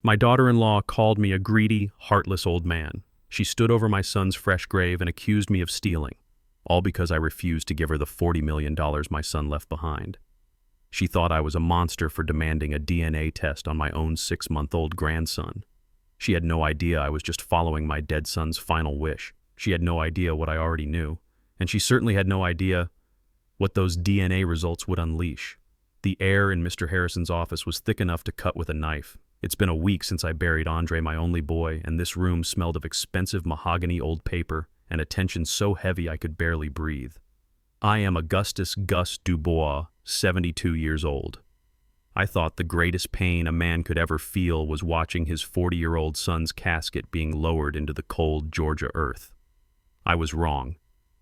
My daughter-in-law called me a greedy, heartless old man. She stood over my son's fresh grave and accused me of stealing, all because I refused to give her the $40 million my son left behind. She thought I was a monster for demanding a DNA test on my own 6-month-old grandson. She had no idea I was just following my dead son's final wish. She had no idea what I already knew, and she certainly had no idea what those DNA results would unleash. The air in Mr. Harrison's office was thick enough to cut with a knife. It's been a week since I buried Andre, my only boy, and this room smelled of expensive mahogany old paper and a tension so heavy I could barely breathe. I am Augustus Gus Dubois, 72 years old. I thought the greatest pain a man could ever feel was watching his 40-year-old son's casket being lowered into the cold Georgia earth. I was wrong.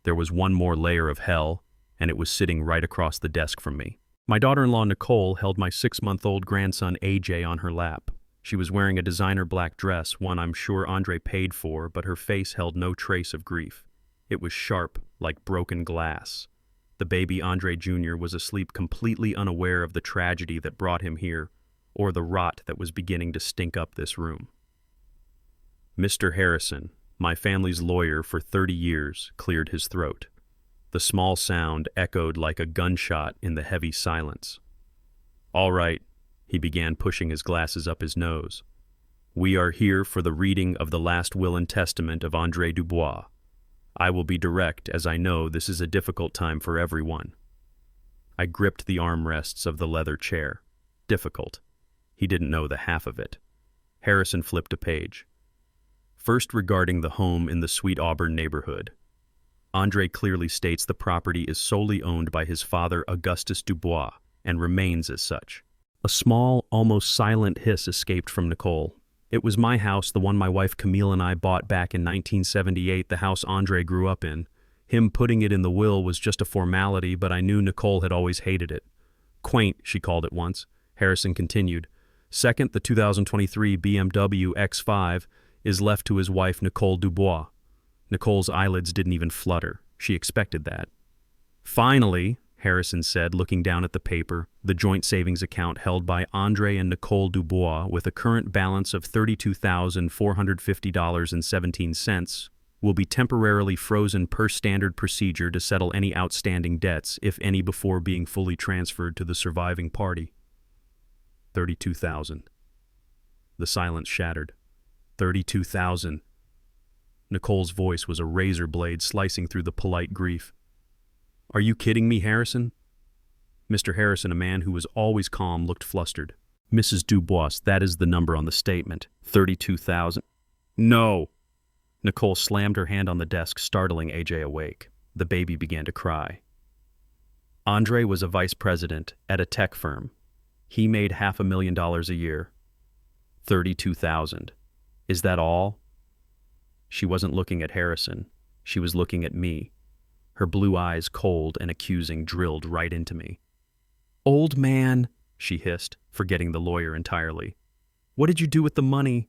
There was one more layer of hell, and it was sitting right across the desk from me. My daughter-in-law Nicole held my 6-month-old grandson AJ on her lap. She was wearing a designer black dress, one I'm sure Andre paid for, but her face held no trace of grief. It was sharp, like broken glass. The baby Andre Jr. was asleep, completely unaware of the tragedy that brought him here, or the rot that was beginning to stink up this room. Mr. Harrison, my family's lawyer for 30 years, cleared his throat. The small sound echoed like a gunshot in the heavy silence. "All right," he began, pushing his glasses up his nose. "We are here for the reading of the last will and testament of Andre Dubois. I will be direct, as I know this is a difficult time for everyone." I gripped the armrests of the leather chair. Difficult. He didn't know the half of it. Harrison flipped a page. First, regarding the home in the Sweet Auburn neighborhood. Andre clearly states the property is solely owned by his father, Augustus Dubois, and remains as such. A small, almost silent hiss escaped from Nicole. It was my house, the one my wife Camille and I bought back in 1978, the house Andre grew up in. Him putting it in the will was just a formality, but I knew Nicole had always hated it. "Quaint," she called it once. Harrison continued. "Second, the 2023 BMW X5 is left to his wife, Nicole Dubois." Nicole's eyelids didn't even flutter. She expected that. "Finally," Harrison said, looking down at the paper, "the joint savings account held by Andre and Nicole Dubois with a current balance of $32,450.17 will be temporarily frozen per standard procedure to settle any outstanding debts, if any, before being fully transferred to the surviving party." 32,000. The silence shattered. 32,000. Nicole's voice was a razor blade slicing through the polite grief. "Are you kidding me, Harrison?" Mr. Harrison, a man who was always calm, looked flustered. "Mrs. Dubois, that is the number on the statement. 32,000. No!" Nicole slammed her hand on the desk, startling AJ awake. The baby began to cry. Andre was a vice president at a tech firm. He made $500,000 a year. 32,000. Is that all? She wasn't looking at Harrison. She was looking at me. Her blue eyes, cold and accusing, drilled right into me. "Old man," she hissed, forgetting the lawyer entirely. "What did you do with the money?"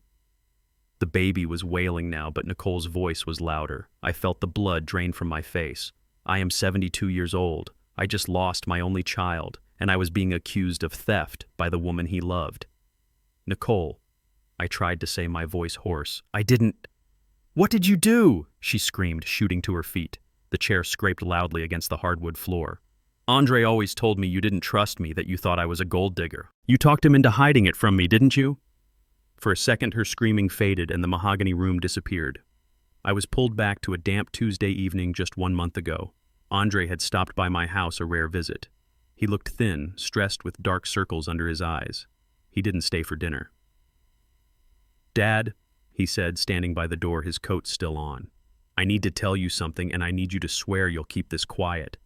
The baby was wailing now, but Nicole's voice was louder. I felt the blood drain from my face. "I am 72 years old. I just lost my only child, and I was being accused of theft by the woman he loved." "Nicole," I tried to say, my voice hoarse. "I didn't—" "What did you do?" she screamed, shooting to her feet. The chair scraped loudly against the hardwood floor. "Andre always told me you didn't trust me, that you thought I was a gold digger. You talked him into hiding it from me, didn't you?" For a second, her screaming faded and the mahogany room disappeared. I was pulled back to a damp Tuesday evening just 1 month ago. Andre had stopped by my house, a rare visit. He looked thin, stressed with dark circles under his eyes. He didn't stay for dinner. "Dad," he said, standing by the door, his coat still on. "I need to tell you something, and I need you to swear you'll keep this quiet."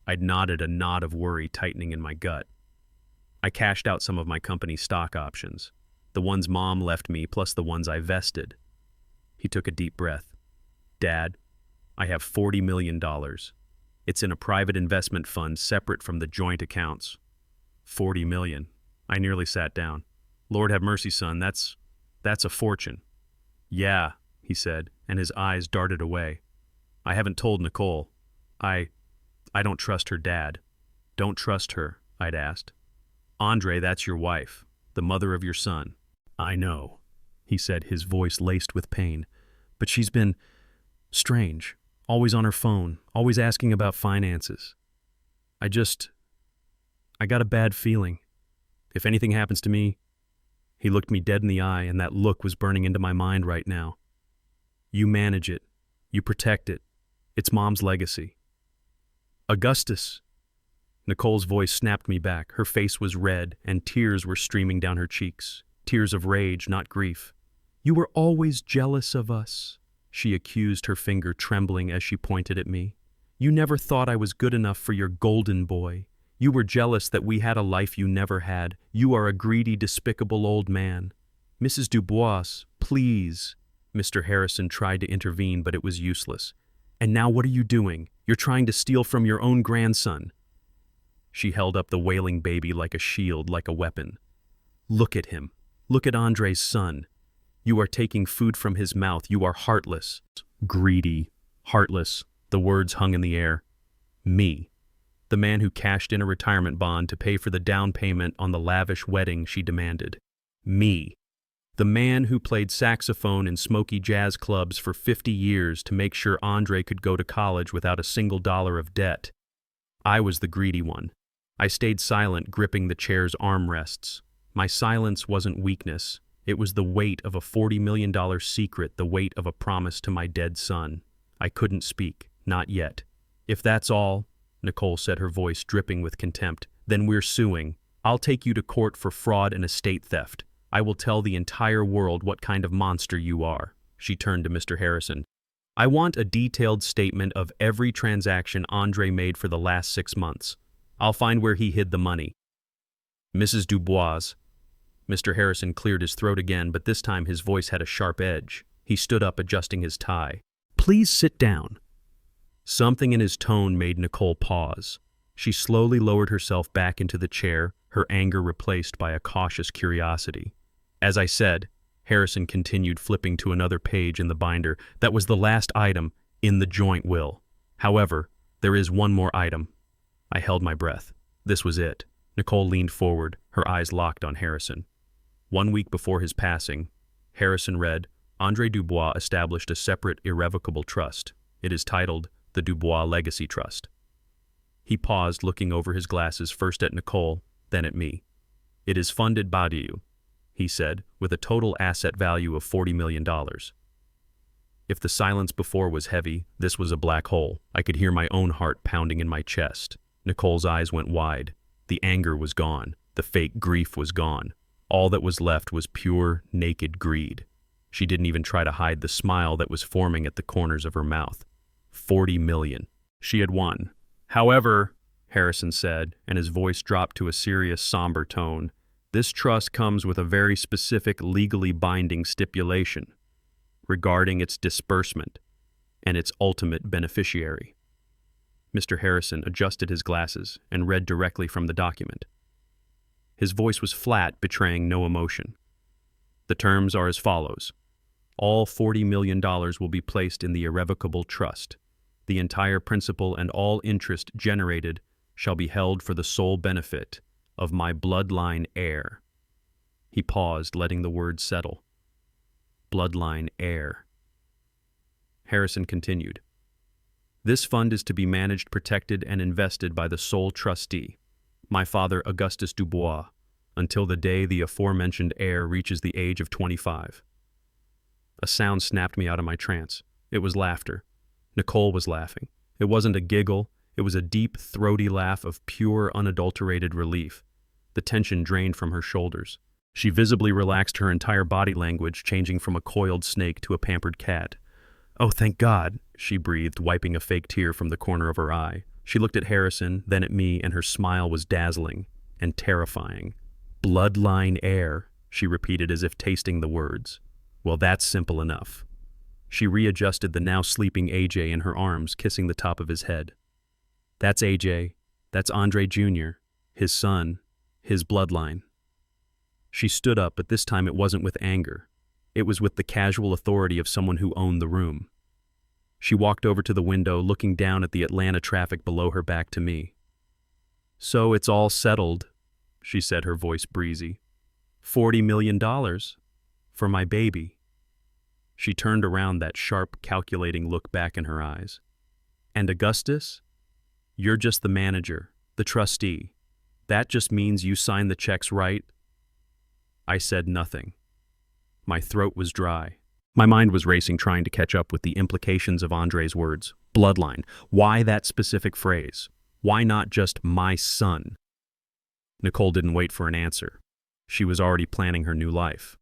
I'd nodded, a knot of worry tightening in my gut. I cashed out some of my company's stock options, the ones Mom left me plus the ones I vested. He took a deep breath. "Dad, I have $40 million. It's in a private investment fund separate from the joint accounts." $40 million. I nearly sat down. "Lord have mercy, son, that's a fortune." "Yeah," he said, and his eyes darted away. "I haven't told Nicole. I don't trust her, Dad." "Don't trust her?" I'd asked. "Andre, that's your wife, the mother of your son." I know, he said, his voice laced with pain. But she's been strange, always on her phone, always asking about finances. I got a bad feeling. If anything happens to me, he looked me dead in the eye, and that look was burning into my mind right now. You manage it. You protect it. It's Mom's legacy. Augustus. Nicole's voice snapped me back. Her face was red, and tears were streaming down her cheeks. Tears of rage, not grief. You were always jealous of us, she accused, her finger trembling as she pointed at me. You never thought I was good enough for your golden boy. You were jealous that we had a life you never had. You are a greedy, despicable old man. Mrs. Dubois, please. Mr. Harrison tried to intervene, but it was useless. And now what are you doing? You're trying to steal from your own grandson. She held up the wailing baby like a shield, like a weapon. Look at him. Look at Andre's son. You are taking food from his mouth. You are heartless. Greedy. Heartless. The words hung in the air. Me. The man who cashed in a retirement bond to pay for the down payment on the lavish wedding she demanded. Me. The man who played saxophone in smoky jazz clubs for 50 years to make sure Andre could go to college without a single dollar of debt. I was the greedy one. I stayed silent, gripping the chair's armrests. My silence wasn't weakness. It was the weight of a $40 million secret, the weight of a promise to my dead son. I couldn't speak. Not yet. If that's all, Nicole said, her voice dripping with contempt, then we're suing. I'll take you to court for fraud and estate theft. I will tell the entire world what kind of monster you are. She turned to Mr. Harrison. I want a detailed statement of every transaction Andre made for the last 6 months. I'll find where he hid the money. Mrs. Dubois. Mr. Harrison cleared his throat again, but this time his voice had a sharp edge. He stood up, adjusting his tie. Please sit down. Something in his tone made Nicole pause. She slowly lowered herself back into the chair, her anger replaced by a cautious curiosity. As I said, Harrison continued, flipping to another page in the binder, that was the last item in the joint will. However, there is one more item. I held my breath. This was it. Nicole leaned forward, her eyes locked on Harrison. 1 week before his passing, Harrison read, Andre Dubois established a separate irrevocable trust. It is titled the Dubois Legacy Trust. He paused, looking over his glasses, first at Nicole, then at me. It is funded by you, he said, with a total asset value of $40 million. If the silence before was heavy, this was a black hole. I could hear my own heart pounding in my chest. Nicole's eyes went wide. The anger was gone. The fake grief was gone. All that was left was pure, naked greed. She didn't even try to hide the smile that was forming at the corners of her mouth. 40 million. She had won. However, Harrison said, and his voice dropped to a serious, somber tone, this trust comes with a very specific, legally binding stipulation regarding its disbursement and its ultimate beneficiary. Mr. Harrison adjusted his glasses and read directly from the document. His voice was flat, betraying no emotion. The terms are as follows. All $40 million will be placed in the irrevocable trust. The entire principal and all interest generated shall be held for the sole benefit of my bloodline heir. He paused, letting the words settle. Bloodline heir. Harrison continued. This fund is to be managed, protected, and invested by the sole trustee, my father Augustus Dubois, until the day the aforementioned heir reaches the age of 25. A sound snapped me out of my trance. It was laughter. Nicole was laughing. It wasn't a giggle. It was a deep, throaty laugh of pure, unadulterated relief. The tension drained from her shoulders. She visibly relaxed her entire body language, changing from a coiled snake to a pampered cat. Oh, thank God, she breathed, wiping a fake tear from the corner of her eye. She looked at Harrison, then at me, and her smile was dazzling and terrifying. Bloodline heir, she repeated as if tasting the words. Well, that's simple enough. She readjusted the now sleeping AJ in her arms, kissing the top of his head. That's AJ. That's Andre Jr., his son, his bloodline. She stood up, but this time it wasn't with anger. It was with the casual authority of someone who owned the room. She walked over to the window, looking down at the Atlanta traffic below her, back to me. So it's all settled, she said, her voice breezy. $40 million. For my baby. She turned around, that sharp, calculating look back in her eyes. And Augustus? You're just the manager, the trustee. That just means you sign the checks, right? I said nothing. My throat was dry. My mind was racing, trying to catch up with the implications of Andre's words. Bloodline. Why that specific phrase? Why not just my son? Nicole didn't wait for an answer. She was already planning her new life.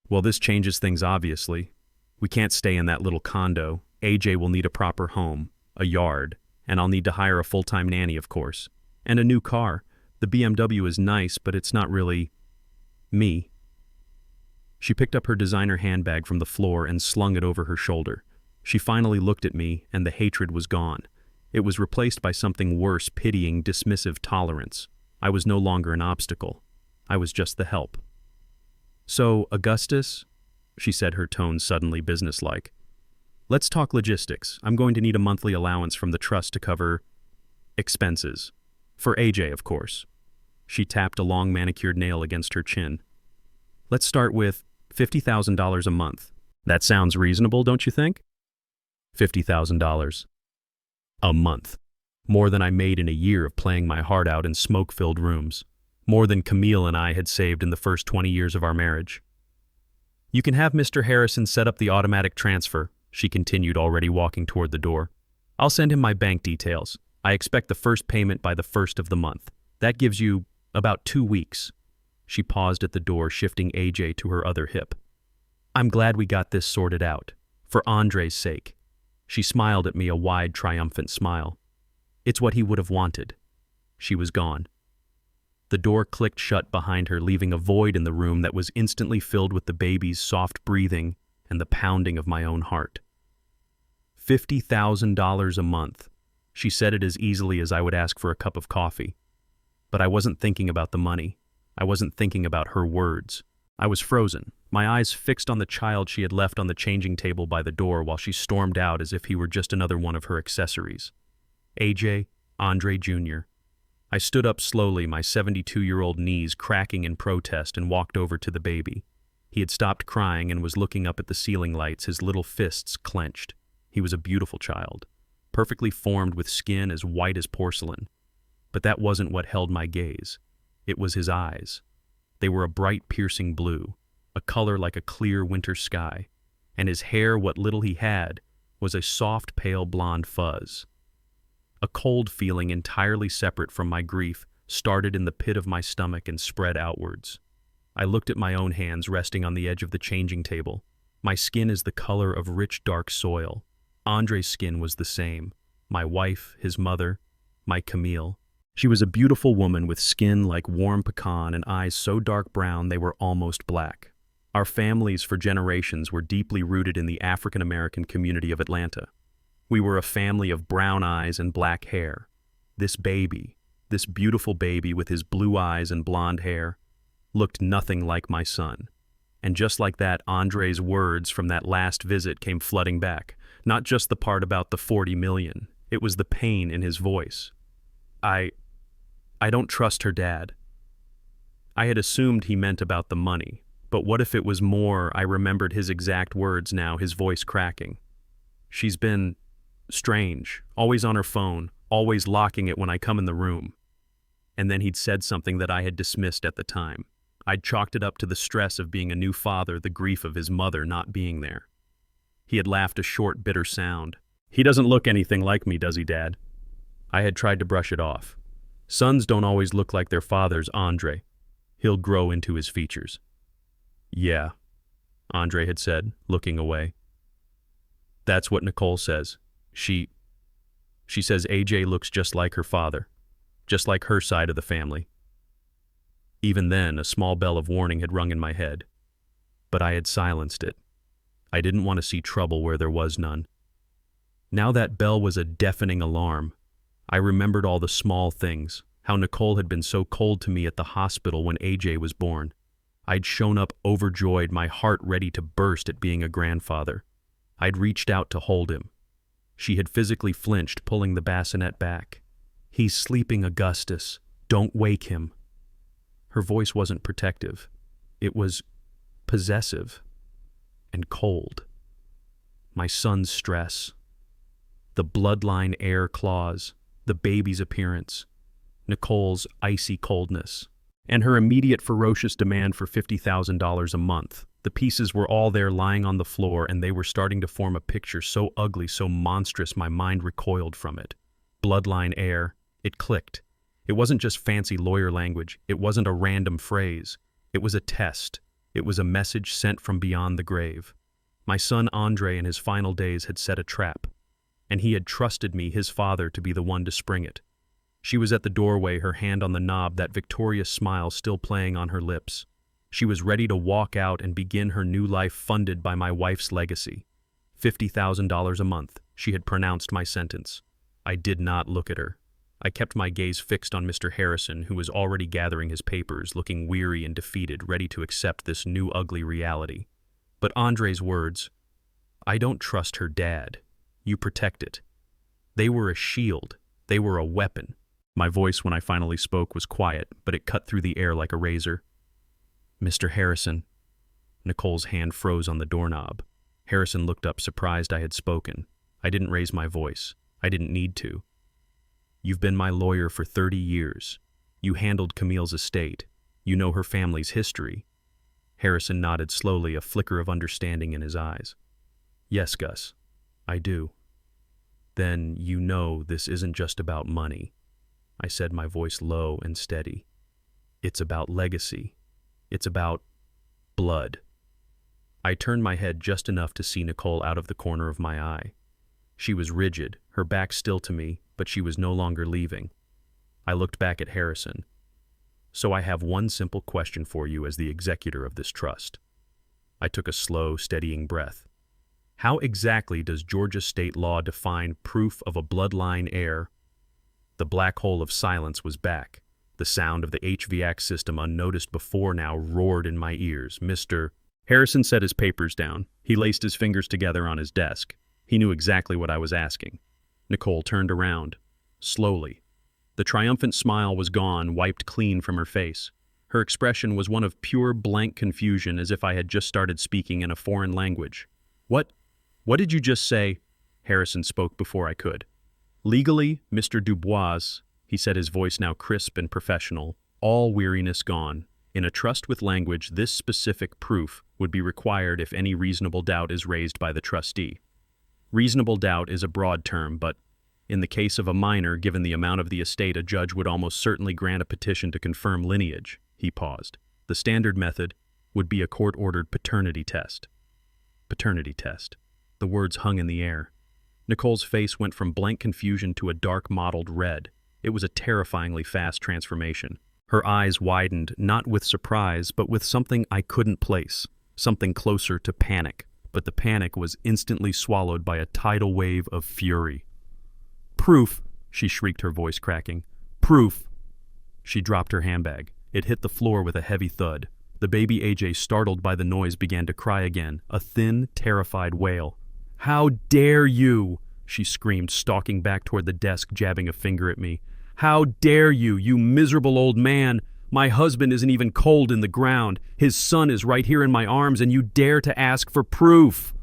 Well, this changes things, obviously. We can't stay in that little condo. AJ will need a proper home, a yard, and I'll need to hire a full-time nanny, of course. And a new car. The BMW is nice, but it's not really me. She picked up her designer handbag from the floor and slung it over her shoulder. She finally looked at me, and the hatred was gone. It was replaced by something worse, pitying, dismissive tolerance. I was no longer an obstacle. I was just the help. So, Augustus, she said, her tone suddenly businesslike. Let's talk logistics. I'm going to need a monthly allowance from the trust to cover expenses. For AJ, of course. She tapped a long manicured nail against her chin. Let's start with $50,000 a month. That sounds reasonable, don't you think? $50,000 a month. More than I made in a year of playing my heart out in smoke-filled rooms. More than Camille and I had saved in the first 20 years of our marriage. You can have Mr. Harrison set up the automatic transfer, she continued, already walking toward the door. I'll send him my bank details. I expect the first payment by the 1st of the month. That gives you about 2 weeks. She paused at the door, shifting AJ to her other hip. I'm glad we got this sorted out. For Andre's sake. She smiled at me, a wide, triumphant smile. It's what he would have wanted. She was gone. The door clicked shut behind her, leaving a void in the room that was instantly filled with the baby's soft breathing and the pounding of my own heart. $50,000 a month. She said it as easily as I would ask for a cup of coffee. But I wasn't thinking about the money. I wasn't thinking about her words. I was frozen, my eyes fixed on the child she had left on the changing table by the door while she stormed out as if he were just another one of her accessories. AJ, Andre Jr. I stood up slowly, my 72-year-old knees cracking in protest, and walked over to the baby. He had stopped crying and was looking up at the ceiling lights, his little fists clenched. He was a beautiful child, perfectly formed with skin as white as porcelain. But that wasn't what held my gaze. It was his eyes. They were a bright, piercing blue, a color like a clear winter sky, and his hair, what little he had, was a soft, pale blonde fuzz. A cold feeling entirely separate from my grief started in the pit of my stomach and spread outwards. I looked at my own hands resting on the edge of the changing table. My skin is the color of rich, dark soil. Andre's skin was the same. My wife, his mother, my Camille. She was a beautiful woman with skin like warm pecan and eyes so dark brown they were almost black. Our families for generations were deeply rooted in the African-American community of Atlanta. We were a family of brown eyes and black hair. This baby, this beautiful baby with his blue eyes and blonde hair, looked nothing like my son. And just like that, Andre's words from that last visit came flooding back. Not just the part about the 40 million. It was the pain in his voice. I don't trust her dad. I had assumed he meant about the money, but what if it was more? I remembered his exact words now, his voice cracking. She's been strange, always on her phone, always locking it when I come in the room. And then he'd said something that I had dismissed at the time. I'd chalked it up to the stress of being a new father, the grief of his mother not being there. He had laughed a short, bitter sound. He doesn't look anything like me, does he, Dad? I had tried to brush it off. Sons don't always look like their fathers, Andre. He'll grow into his features. Yeah, Andre had said, looking away. That's what Nicole says. She says AJ looks just like her father, just like her side of the family. Even then, a small bell of warning had rung in my head, but I had silenced it. I didn't want to see trouble where there was none. Now that bell was a deafening alarm. I remembered all the small things, how Nicole had been so cold to me at the hospital when AJ was born. I'd shown up overjoyed, my heart ready to burst at being a grandfather. I'd reached out to hold him. She had physically flinched, pulling the bassinet back. He's sleeping, Augustus. Don't wake him. Her voice wasn't protective. It was possessive and cold. My son's stress, the bloodline heir clause, the baby's appearance, Nicole's icy coldness, and her immediate ferocious demand for $50,000 a month. The pieces were all there lying on the floor, and they were starting to form a picture so ugly, so monstrous, my mind recoiled from it. Bloodline heir. It clicked. It wasn't just fancy lawyer language. It wasn't a random phrase. It was a test. It was a message sent from beyond the grave. My son Andre in his final days had set a trap, and he had trusted me, his father, to be the one to spring it. She was at the doorway, her hand on the knob, that victorious smile still playing on her lips. She was ready to walk out and begin her new life funded by my wife's legacy. $50,000 a month. She had pronounced my sentence. I did not look at her. I kept my gaze fixed on Mr. Harrison, who was already gathering his papers, looking weary and defeated, ready to accept this new ugly reality. But Andre's words, "I don't trust her dad. You protect it." They were a shield. They were a weapon. My voice, when I finally spoke, was quiet, but it cut through the air like a razor. "Mr. Harrison." Nicole's hand froze on the doorknob. Harrison looked up, surprised I had spoken. I didn't raise my voice. I didn't need to. "You've been my lawyer for 30 years. You handled Camille's estate. You know her family's history." Harrison nodded slowly, a flicker of understanding in his eyes. "Yes, Gus, I do." "Then you know this isn't just about money," I said, my voice low and steady. "It's about legacy. It's about blood." I turned my head just enough to see Nicole out of the corner of my eye. She was rigid, her back still to me, but she was no longer leaving. I looked back at Harrison. "So I have one simple question for you as the executor of this trust." I took a slow, steadying breath. "How exactly does Georgia state law define proof of a bloodline heir?" The black hole of silence was back. The sound of the HVAC system, unnoticed before now, roared in my ears. Mr. Harrison set his papers down. He laced his fingers together on his desk. He knew exactly what I was asking. Nicole turned around, slowly. The triumphant smile was gone, wiped clean from her face. Her expression was one of pure blank confusion, as if I had just started speaking in a foreign language. What did you just say?" Harrison spoke before I could. "Legally, Mr. Dubois," he said, his voice now crisp and professional, all weariness gone. "In a trust with language, this specific proof would be required if any reasonable doubt is raised by the trustee. Reasonable doubt is a broad term, but in the case of a minor, given the amount of the estate, a judge would almost certainly grant a petition to confirm lineage." He paused. "The standard method would be a court-ordered paternity test." Paternity test. The words hung in the air. Nicole's face went from blank confusion to a dark mottled red. It was a terrifyingly fast transformation. Her eyes widened, not with surprise, but with something I couldn't place, something closer to panic. But the panic was instantly swallowed by a tidal wave of fury. "Proof!" she shrieked, her voice cracking. "Proof!" She dropped her handbag. It hit the floor with a heavy thud. The baby AJ, startled by the noise, began to cry again, a thin, terrified wail. "How dare you!" she screamed, stalking back toward the desk, jabbing a finger at me. "How dare you, you miserable old man! My husband isn't even cold in the ground. His son is right here in my arms, and you dare to ask for proof!"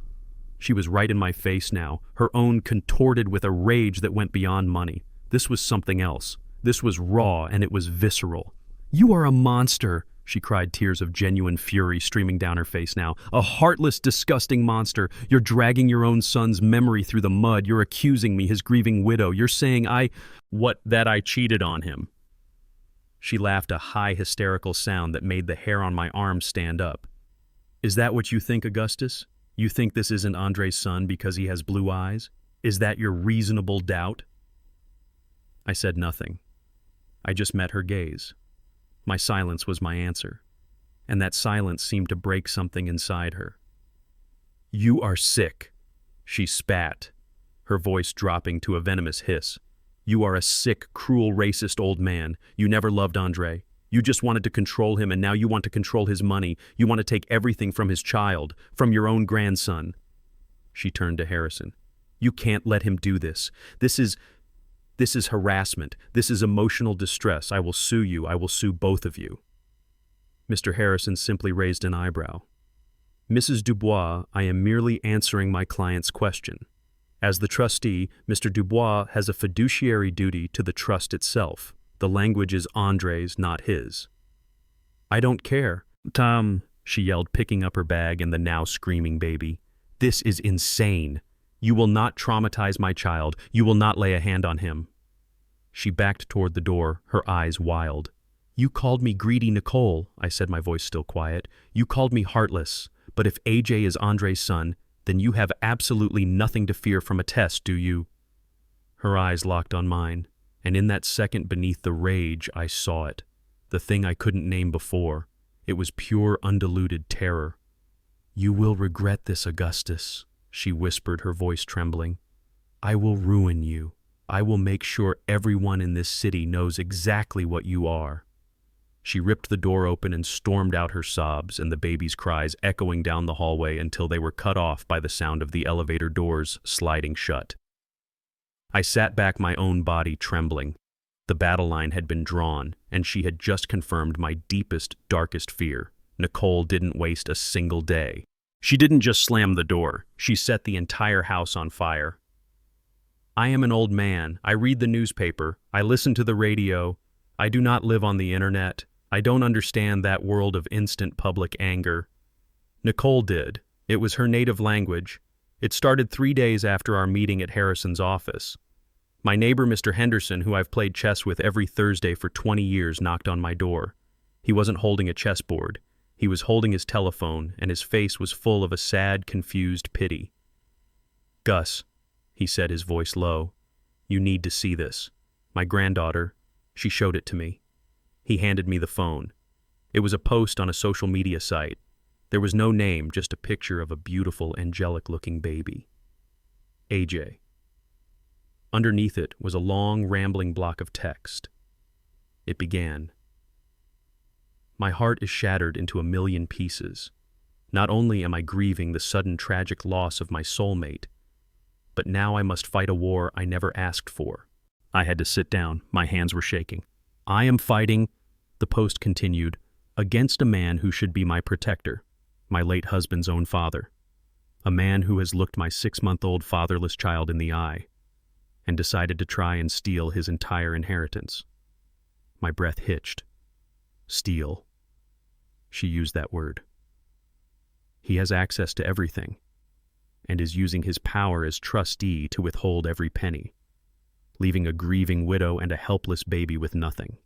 She was right in my face now, her own contorted with a rage that went beyond money. This was something else. This was raw, and it was visceral. "You are a monster!" she cried, tears of genuine fury streaming down her face now. "A heartless, disgusting monster. You're dragging your own son's memory through the mud. You're accusing me, his grieving widow. You're saying that I cheated on him." She laughed, a high, hysterical sound that made the hair on my arm stand up. "Is that what you think, Augustus? You think this isn't Andre's son because he has blue eyes? Is that your reasonable doubt?" I said nothing. I just met her gaze. My silence was my answer, and that silence seemed to break something inside her. "You are sick," she spat, her voice dropping to a venomous hiss. "You are a sick, cruel, racist old man. You never loved Andre. You just wanted to control him, and now you want to control his money. You want to take everything from his child, from your own grandson." She turned to Harrison. "You can't let him do this. This is harassment. This is emotional distress. I will sue you. I will sue both of you." Mr. Harrison simply raised an eyebrow. Mrs. Dubois, I am merely answering my client's question. As the trustee, Mr. Dubois has a fiduciary duty to the trust itself. The language is Andre's, not his. I don't care. Tom, she yelled, picking up her bag and the now screaming baby. This is insane. You will not traumatize my child. You will not lay a hand on him. She backed toward the door, her eyes wild. You called me greedy, Nicole, I said, my voice still quiet. You called me heartless. But if AJ is Andre's son, then you have absolutely nothing to fear from a test, do you? Her eyes locked on mine, and in that second beneath the rage I saw it. The thing I couldn't name before. It was pure, undiluted terror. You will regret this, Augustus, she whispered, her voice trembling. I will ruin you. I will make sure everyone in this city knows exactly what you are. She ripped the door open and stormed out, her sobs and the baby's cries echoing down the hallway until they were cut off by the sound of the elevator doors sliding shut. I sat back, my own body trembling. The battle line had been drawn, and she had just confirmed my deepest, darkest fear. Nicole didn't waste a single day. She didn't just slam the door, she set the entire house on fire. I am an old man. I read the newspaper. I listen to the radio. I do not live on the internet. I don't understand that world of instant public anger. Nicole did. It was her native language. It started 3 days after our meeting at Harrison's office. My neighbor, Mr. Henderson, who I've played chess with every Thursday for 20 years, knocked on my door. He wasn't holding a chessboard. He was holding his telephone, and his face was full of a sad, confused pity. Gus, he said, his voice low, you need to see this. My granddaughter, she showed it to me. He handed me the phone. It was a post on a social media site. There was no name, just a picture of a beautiful, angelic-looking baby. AJ. Underneath it was a long, rambling block of text. It began. My heart is shattered into a million pieces. Not only am I grieving the sudden tragic loss of my soulmate, but now I must fight a war I never asked for. I had to sit down. My hands were shaking. I am fighting, the post continued, against a man who should be my protector, my late husband's own father. A man who has looked my 6-month-old fatherless child in the eye and decided to try and steal his entire inheritance. My breath hitched. Steal. She used that word. He has access to everything and is using his power as trustee to withhold every penny, leaving a grieving widow and a helpless baby with nothing.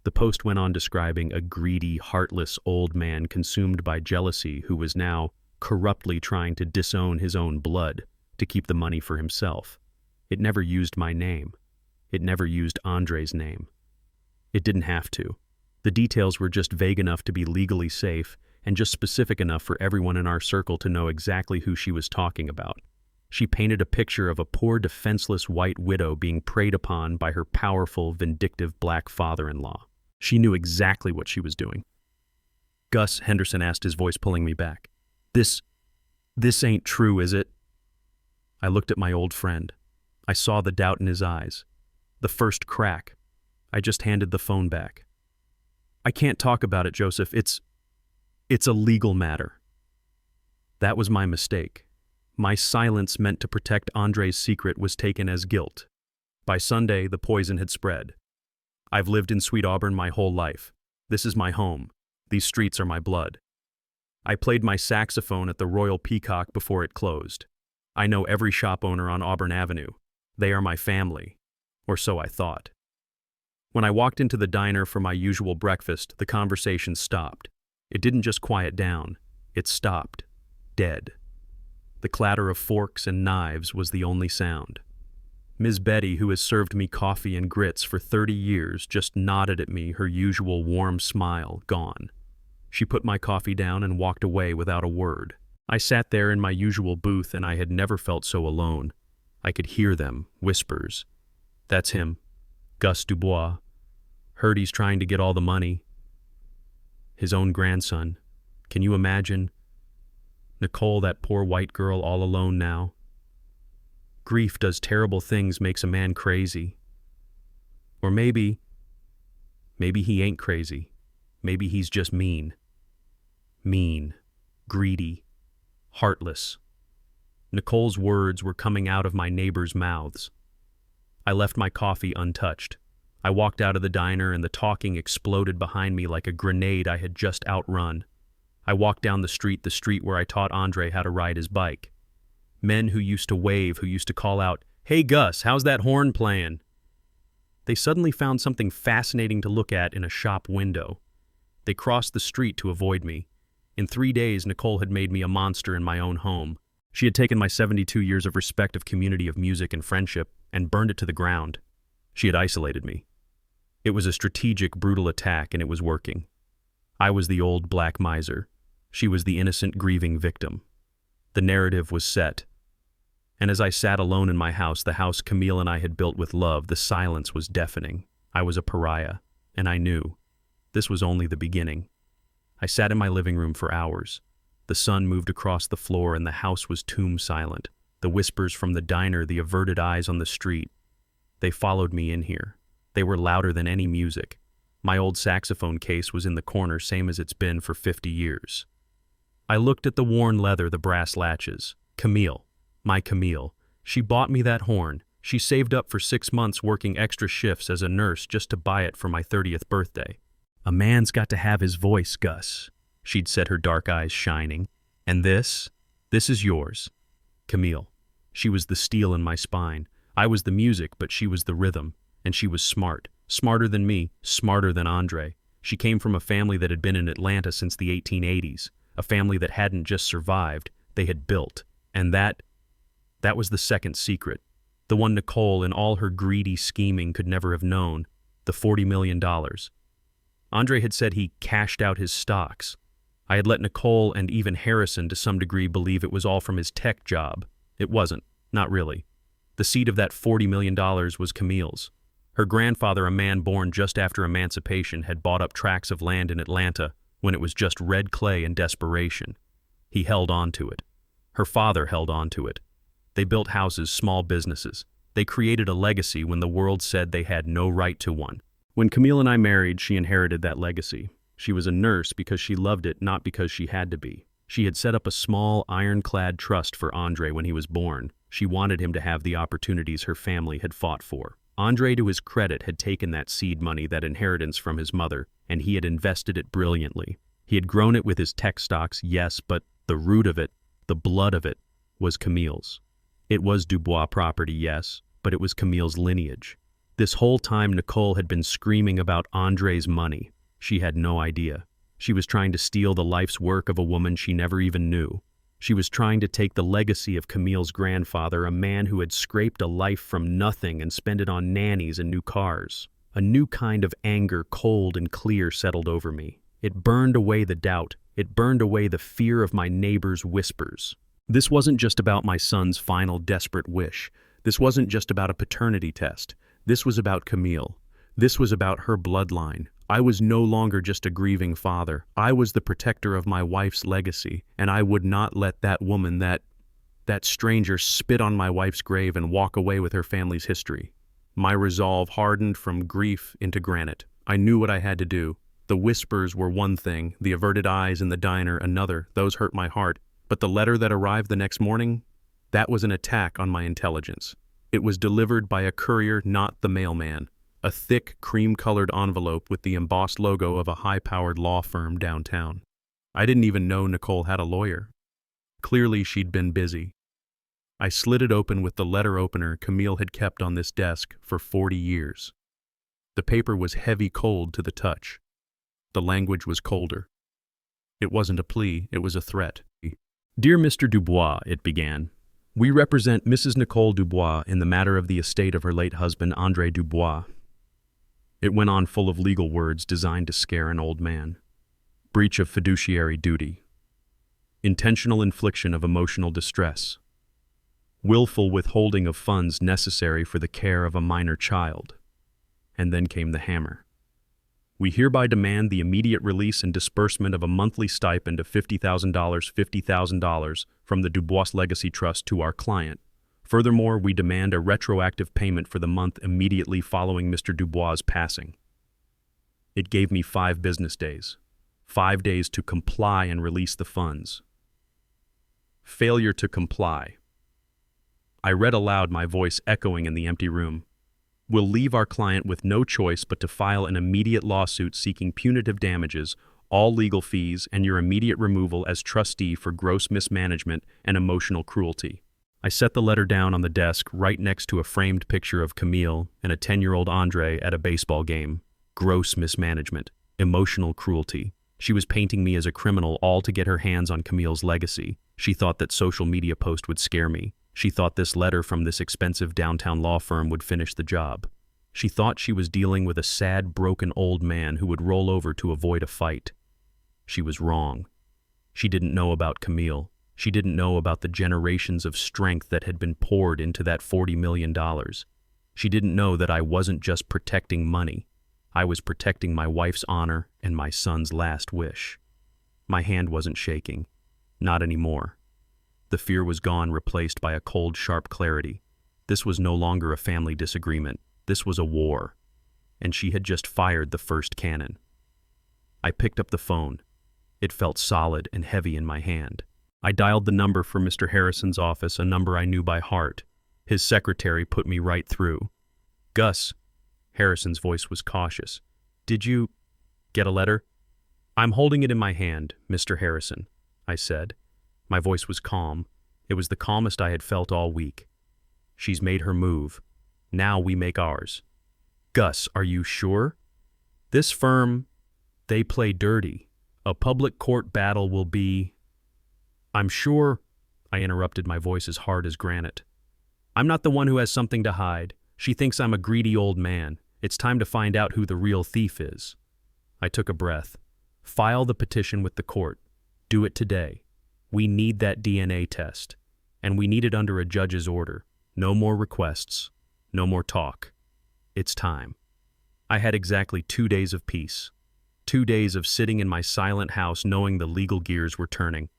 The post went on describing a greedy, heartless old man consumed by jealousy who was now corruptly trying to disown his own blood to keep the money for himself. It never used my name. It never used Andre's name. It didn't have to. The details were just vague enough to be legally safe and just specific enough for everyone in our circle to know exactly who she was talking about. She painted a picture of a poor, defenseless white widow being preyed upon by her powerful, vindictive black father-in-law. She knew exactly what she was doing. Gus, Henderson asked, his voice pulling me back. This ain't true, is it? I looked at my old friend. I saw the doubt in his eyes. The first crack. I just handed the phone back. I can't talk about it, Joseph. It's a legal matter. That was my mistake. My silence meant to protect Andre's secret was taken as guilt. By Sunday, the poison had spread. I've lived in Sweet Auburn my whole life. This is my home. These streets are my blood. I played my saxophone at the Royal Peacock before it closed. I know every shop owner on Auburn Avenue. They are my family, or so I thought. When I walked into the diner for my usual breakfast, the conversation stopped. It didn't just quiet down. It stopped. Dead. The clatter of forks and knives was the only sound. Ms. Betty, who has served me coffee and grits for 30 years, just nodded at me, her usual warm smile gone. She put my coffee down and walked away without a word. I sat there in my usual booth, and I had never felt so alone. I could hear them, whispers. That's him, Gus Dubois. Heard he's trying to get all the money. His own grandson. Can you imagine? Nicole, that poor white girl, all alone now. Grief does terrible things, makes a man crazy. Or maybe he ain't crazy. Maybe he's just mean. Mean. greedy, heartless. Nicole's words were coming out of my neighbors' mouths. I left my coffee untouched. I walked out of the diner and the talking exploded behind me like a grenade I had just outrun. I walked down the street where I taught Andre how to ride his bike. Men who used to wave, who used to call out, "Hey Gus, how's that horn playing?" They suddenly found something fascinating to look at in a shop window. They crossed the street to avoid me. In 3 days, Nicole had made me a monster in my own home. She had taken my 72 years of respective community of music and friendship and burned it to the ground. She had isolated me. It was a strategic, brutal attack, and it was working. I was the old black miser. She was the innocent, grieving victim. The narrative was set. And as I sat alone in my house, the house Camille and I had built with love, the silence was deafening. I was a pariah, and I knew. This was only the beginning. I sat in my living room for hours. The sun moved across the floor and the house was tomb silent. The whispers from the diner, the averted eyes on the street. They followed me in here. They were louder than any music. My old saxophone case was in the corner, same as it's been for 50 years. I looked at the worn leather, the brass latches. Camille. My Camille. She bought me that horn. She saved up for 6 months working extra shifts as a nurse just to buy it for my 30th birthday. "A man's got to have his voice, Gus," she'd said, her dark eyes shining. "And this is yours." Camille. She was the steel in my spine. I was the music, but she was the rhythm. And she was smart. Smarter than me, smarter than Andre. She came from a family that had been in Atlanta since the 1880s. A family that hadn't just survived, they had built. And that was the second secret. The one Nicole, in all her greedy scheming, could never have known. The $40 million. Andre had said he cashed out his stocks. I had let Nicole and even Harrison to some degree believe it was all from his tech job. It wasn't. Not really. The seed of that $40 million was Camille's. Her grandfather, a man born just after emancipation, had bought up tracts of land in Atlanta when it was just red clay and desperation. He held on to it. Her father held on to it. They built houses, small businesses. They created a legacy when the world said they had no right to one. When Camille and I married, she inherited that legacy. She was a nurse because she loved it, not because she had to be. She had set up a small, ironclad trust for Andre when he was born. She wanted him to have the opportunities her family had fought for. Andre, to his credit, had taken that seed money, that inheritance from his mother, and he had invested it brilliantly. He had grown it with his tech stocks, yes, but the root of it, the blood of it, was Camille's. It was Dubois property, yes, but it was Camille's lineage. This whole time Nicole had been screaming about Andre's money. She had no idea. She was trying to steal the life's work of a woman she never even knew. She was trying to take the legacy of Camille's grandfather, a man who had scraped a life from nothing and spent it on nannies and new cars. A new kind of anger, cold and clear, settled over me. It burned away the doubt. It burned away the fear of my neighbor's whispers. This wasn't just about my son's final desperate wish. This wasn't just about a paternity test. This was about Camille. This was about her bloodline. I was no longer just a grieving father. I was the protector of my wife's legacy, and I would not let that woman, that stranger, spit on my wife's grave and walk away with her family's history. My resolve hardened from grief into granite. I knew what I had to do. The whispers were one thing, the averted eyes in the diner another. Those hurt my heart. But the letter that arrived the next morning, that was an attack on my intelligence. It was delivered by a courier, not the mailman. A thick, cream-colored envelope with the embossed logo of a high-powered law firm downtown. I didn't even know Nicole had a lawyer. Clearly, she'd been busy. I slid it open with the letter opener Camille had kept on this desk for 40 years. The paper was heavy cold to the touch. The language was colder. It wasn't a plea, it was a threat. "Dear Mr. Dubois," it began, "we represent Mrs. Nicole Dubois in the matter of the estate of her late husband, Andre Dubois." It went on, full of legal words designed to scare an old man. Breach of fiduciary duty. Intentional infliction of emotional distress. Willful withholding of funds necessary for the care of a minor child. And then came the hammer. "We hereby demand the immediate release and disbursement of a monthly stipend of $50,000 from the Dubois Legacy Trust to our client. Furthermore, we demand a retroactive payment for the month immediately following Mr. Dubois' passing." It gave me 5 business days. 5 days to comply and release the funds. Failure to comply. I read aloud, my voice echoing in the empty room. Will leave our client with no choice but to file an immediate lawsuit seeking punitive damages, all legal fees, and your immediate removal as trustee for gross mismanagement and emotional cruelty. I set the letter down on the desk right next to a framed picture of Camille and a 10-year-old Andre at a baseball game. Gross mismanagement. Emotional cruelty. She was painting me as a criminal, all to get her hands on Camille's legacy. She thought that social media post would scare me. She thought this letter from this expensive downtown law firm would finish the job. She thought she was dealing with a sad, broken old man who would roll over to avoid a fight. She was wrong. She didn't know about Camille. She didn't know about the generations of strength that had been poured into that $40 million. She didn't know that I wasn't just protecting money. I was protecting my wife's honor and my son's last wish. My hand wasn't shaking. Not anymore. The fear was gone, replaced by a cold, sharp clarity. This was no longer a family disagreement. This was a war. And she had just fired the first cannon. I picked up the phone. It felt solid and heavy in my hand. I dialed the number for Mr. Harrison's office, a number I knew by heart. His secretary put me right through. Gus, Harrison's voice was cautious. Did you get a letter? I'm holding it in my hand, Mr. Harrison, I said. My voice was calm. It was the calmest I had felt all week. She's made her move. Now we make ours. Gus, are you sure? This firm, they play dirty. A public court battle will be... I'm sure, I interrupted, my voice as hard as granite. I'm not the one who has something to hide. She thinks I'm a greedy old man. It's time to find out who the real thief is. I took a breath. File the petition with the court. Do it today. We need that DNA test. And we need it under a judge's order. No more requests. No more talk. It's time. I had exactly 2 days of peace. 2 days of sitting in my silent house knowing the legal gears were turning.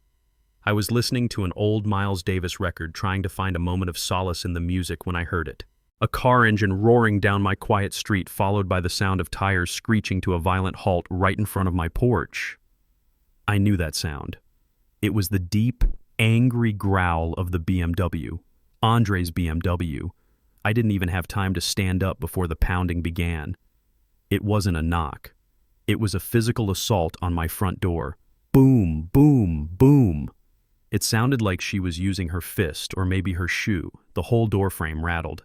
I was listening to an old Miles Davis record, trying to find a moment of solace in the music when I heard it. A car engine roaring down my quiet street, followed by the sound of tires screeching to a violent halt right in front of my porch. I knew that sound. It was the deep, angry growl of the BMW, Andre's BMW. I didn't even have time to stand up before the pounding began. It wasn't a knock. It was a physical assault on my front door. Boom, boom, boom. It sounded like she was using her fist or maybe her shoe. The whole doorframe rattled.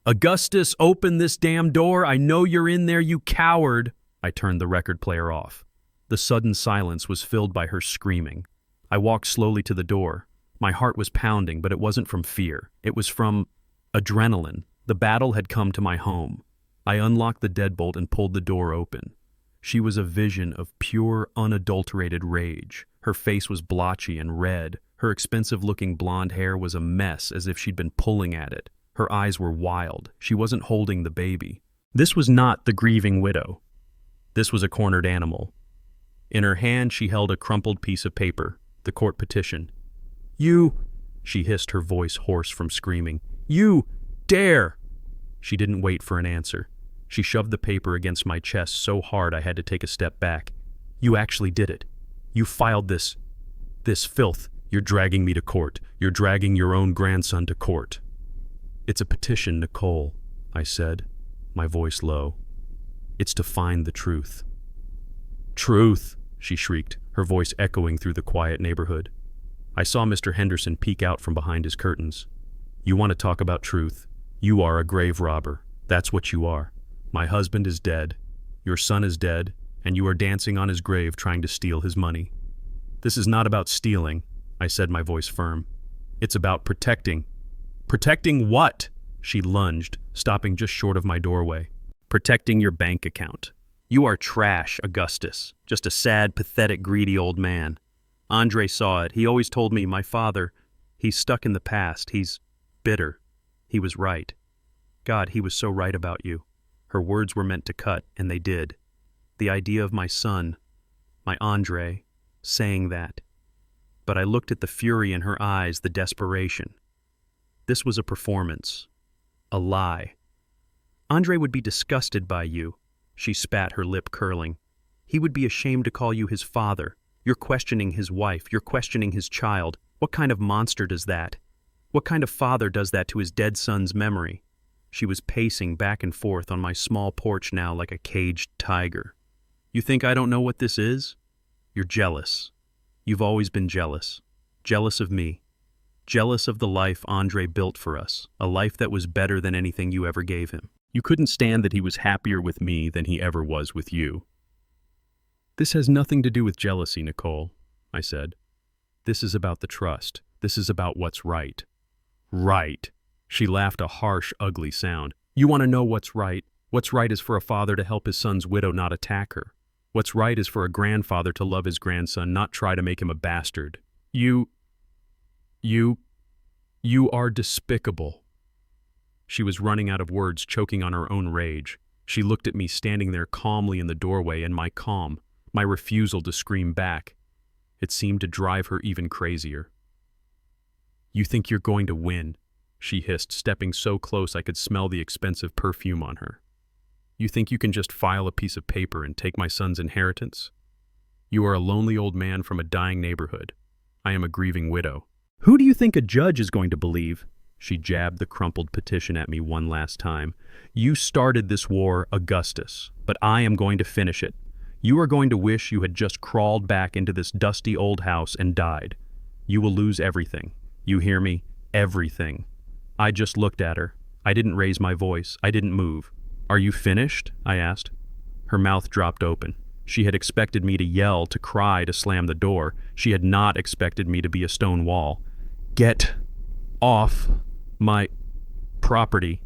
Augustus, open this damn door. I know you're in there, you coward. I turned the record player off. The sudden silence was filled by her screaming. I walked slowly to the door. My heart was pounding, but it wasn't from fear. It was from adrenaline. The battle had come to my home. I unlocked the deadbolt and pulled the door open. She was a vision of pure, unadulterated rage. Her face was blotchy and red. Her expensive-looking blonde hair was a mess, as if she'd been pulling at it. Her eyes were wild. She wasn't holding the baby. This was not the grieving widow. This was a cornered animal. In her hand, she held a crumpled piece of paper, the court petition. You, she hissed, her voice hoarse from screaming. You dare! She didn't wait for an answer. She shoved the paper against my chest so hard I had to take a step back. You actually did it. You filed this filth. You're dragging me to court. You're dragging your own grandson to court. It's a petition, Nicole, I said, my voice low. It's to find the truth. Truth, she shrieked, her voice echoing through the quiet neighborhood. I saw Mr. Henderson peek out from behind his curtains. You want to talk about truth? You are a grave robber. That's what you are. My husband is dead. Your son is dead, and you are dancing on his grave trying to steal his money. This is not about stealing, I said, my voice firm. It's about protecting. Protecting what? She lunged, stopping just short of my doorway. Protecting your bank account. You are trash, Augustus. Just a sad, pathetic, greedy old man. Andre saw it. He always told me, my father, he's stuck in the past. He's bitter. He was right. God, he was so right about you. Her words were meant to cut, and they did. The idea of my son, my Andre, saying that. But I looked at the fury in her eyes, the desperation. This was a performance. A lie. Andre would be disgusted by you. She spat, her lip curling. He would be ashamed to call you his father. You're questioning his wife. You're questioning his child. What kind of monster does that? What kind of father does that to his dead son's memory? She was pacing back and forth on my small porch now like a caged tiger. You think I don't know what this is? You're jealous. You've always been jealous. Jealous of me. Jealous of the life Andre built for us, a life that was better than anything you ever gave him. You couldn't stand that he was happier with me than he ever was with you. This has nothing to do with jealousy, Nicole, I said. This is about the trust. This is about what's right. Right. She laughed a harsh, ugly sound. You want to know what's right? What's right is for a father to help his son's widow not attack her. What's right is for a grandfather to love his grandson, not try to make him a bastard. You are despicable. She was running out of words, choking on her own rage. She looked at me standing there calmly in the doorway, and my calm, my refusal to scream back, it seemed to drive her even crazier. You think you're going to win, she hissed, stepping so close I could smell the expensive perfume on her. You think you can just file a piece of paper and take my son's inheritance? You are a lonely old man from a dying neighborhood. I am a grieving widow. Who do you think a judge is going to believe? She jabbed the crumpled petition at me one last time. You started this war, Augustus, but I am going to finish it. You are going to wish you had just crawled back into this dusty old house and died. You will lose everything. You hear me? Everything. I just looked at her. I didn't raise my voice. I didn't move. Are you finished? I asked. Her mouth dropped open. She had expected me to yell, to cry, to slam the door. She had not expected me to be a stone wall. Get off my property,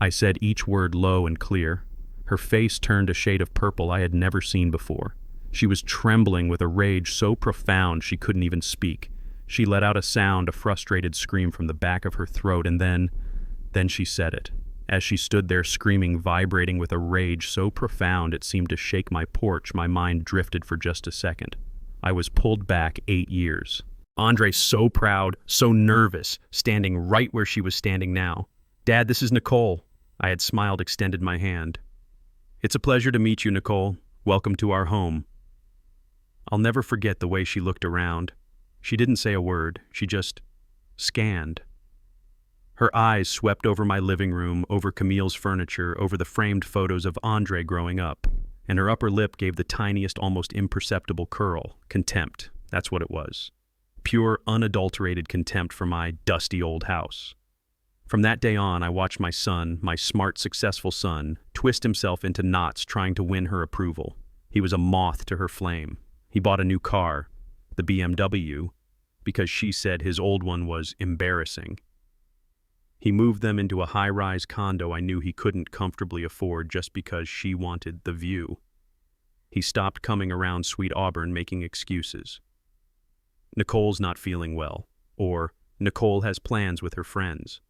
I said each word low and clear. Her face turned a shade of purple I had never seen before. She was trembling with a rage so profound she couldn't even speak. She let out a sound, a frustrated scream from the back of her throat, and then she said it. As she stood there screaming, vibrating with a rage so profound it seemed to shake my porch, my mind drifted for just a second. I was pulled back 8 years. Andre so proud, so nervous, standing right where she was standing now. Dad, this is Nicole. I had smiled, extended my hand. It's a pleasure to meet you, Nicole. Welcome to our home. I'll never forget the way she looked around. She didn't say a word. She just scanned. Her eyes swept over my living room, over Camille's furniture, over the framed photos of Andre growing up, and her upper lip gave the tiniest, almost imperceptible curl. Contempt. That's what it was. Pure, unadulterated contempt for my dusty old house. From that day on, I watched my son, my smart, successful son, twist himself into knots trying to win her approval. He was a moth to her flame. He bought a new car, the BMW, because she said his old one was embarrassing. He moved them into a high-rise condo I knew he couldn't comfortably afford just because she wanted the view. He stopped coming around Sweet Auburn making excuses. Nicole's not feeling well, or Nicole has plans with her friends.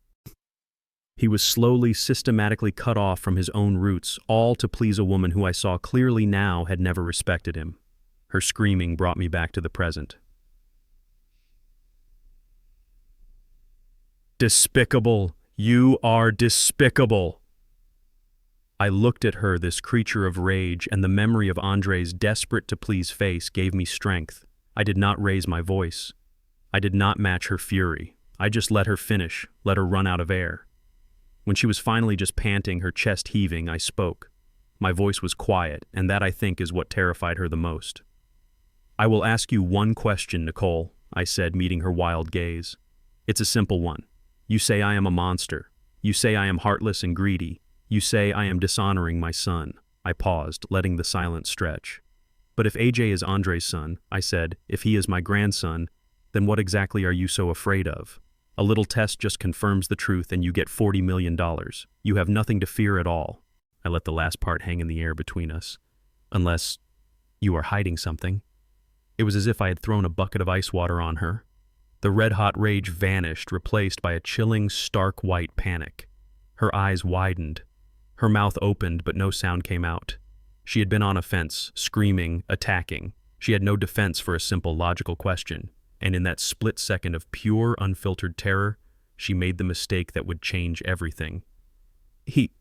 He was slowly, systematically cut off from his own roots, all to please a woman who I saw clearly now had never respected him. Her screaming brought me back to the present. Despicable! You are despicable! I looked at her, this creature of rage, and the memory of Andre's desperate-to-please face gave me strength. I did not raise my voice. I did not match her fury. I just let her finish, let her run out of air. When she was finally just panting, her chest heaving, I spoke. My voice was quiet, and that, I think, is what terrified her the most. I will ask you one question, Nicole, I said, meeting her wild gaze. It's a simple one. You say I am a monster. You say I am heartless and greedy. You say I am dishonoring my son. I paused, letting the silence stretch. But if AJ is Andre's son, I said, if he is my grandson, then what exactly are you so afraid of? A little test just confirms the truth and you get $40 million. You have nothing to fear at all. I let the last part hang in the air between us. Unless you are hiding something. It was as if I had thrown a bucket of ice water on her. The red-hot rage vanished, replaced by a chilling, stark white panic. Her eyes widened. Her mouth opened, but no sound came out. She had been on offense, screaming, attacking. She had no defense for a simple, logical question. And in that split second of pure, unfiltered terror, she made the mistake that would change everything. He,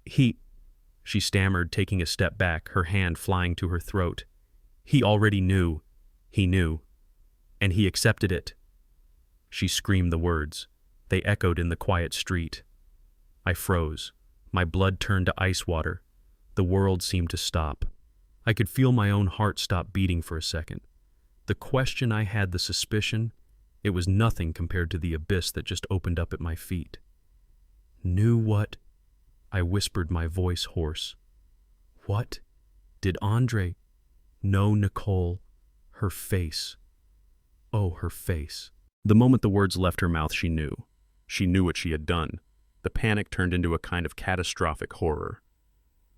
she stammered, taking a step back, her hand flying to her throat. He already knew. He knew. And he accepted it. She screamed the words. They echoed in the quiet street. I froze. My blood turned to ice water. The world seemed to stop. I could feel my own heart stop beating for a second. The question I had, the suspicion, it was nothing compared to the abyss that just opened up at my feet. Knew what? I whispered, my voice hoarse. What? Did Andre? No, Nicole. Her face. Oh, her face. The moment the words left her mouth, she knew. She knew what she had done. The panic turned into a kind of catastrophic horror.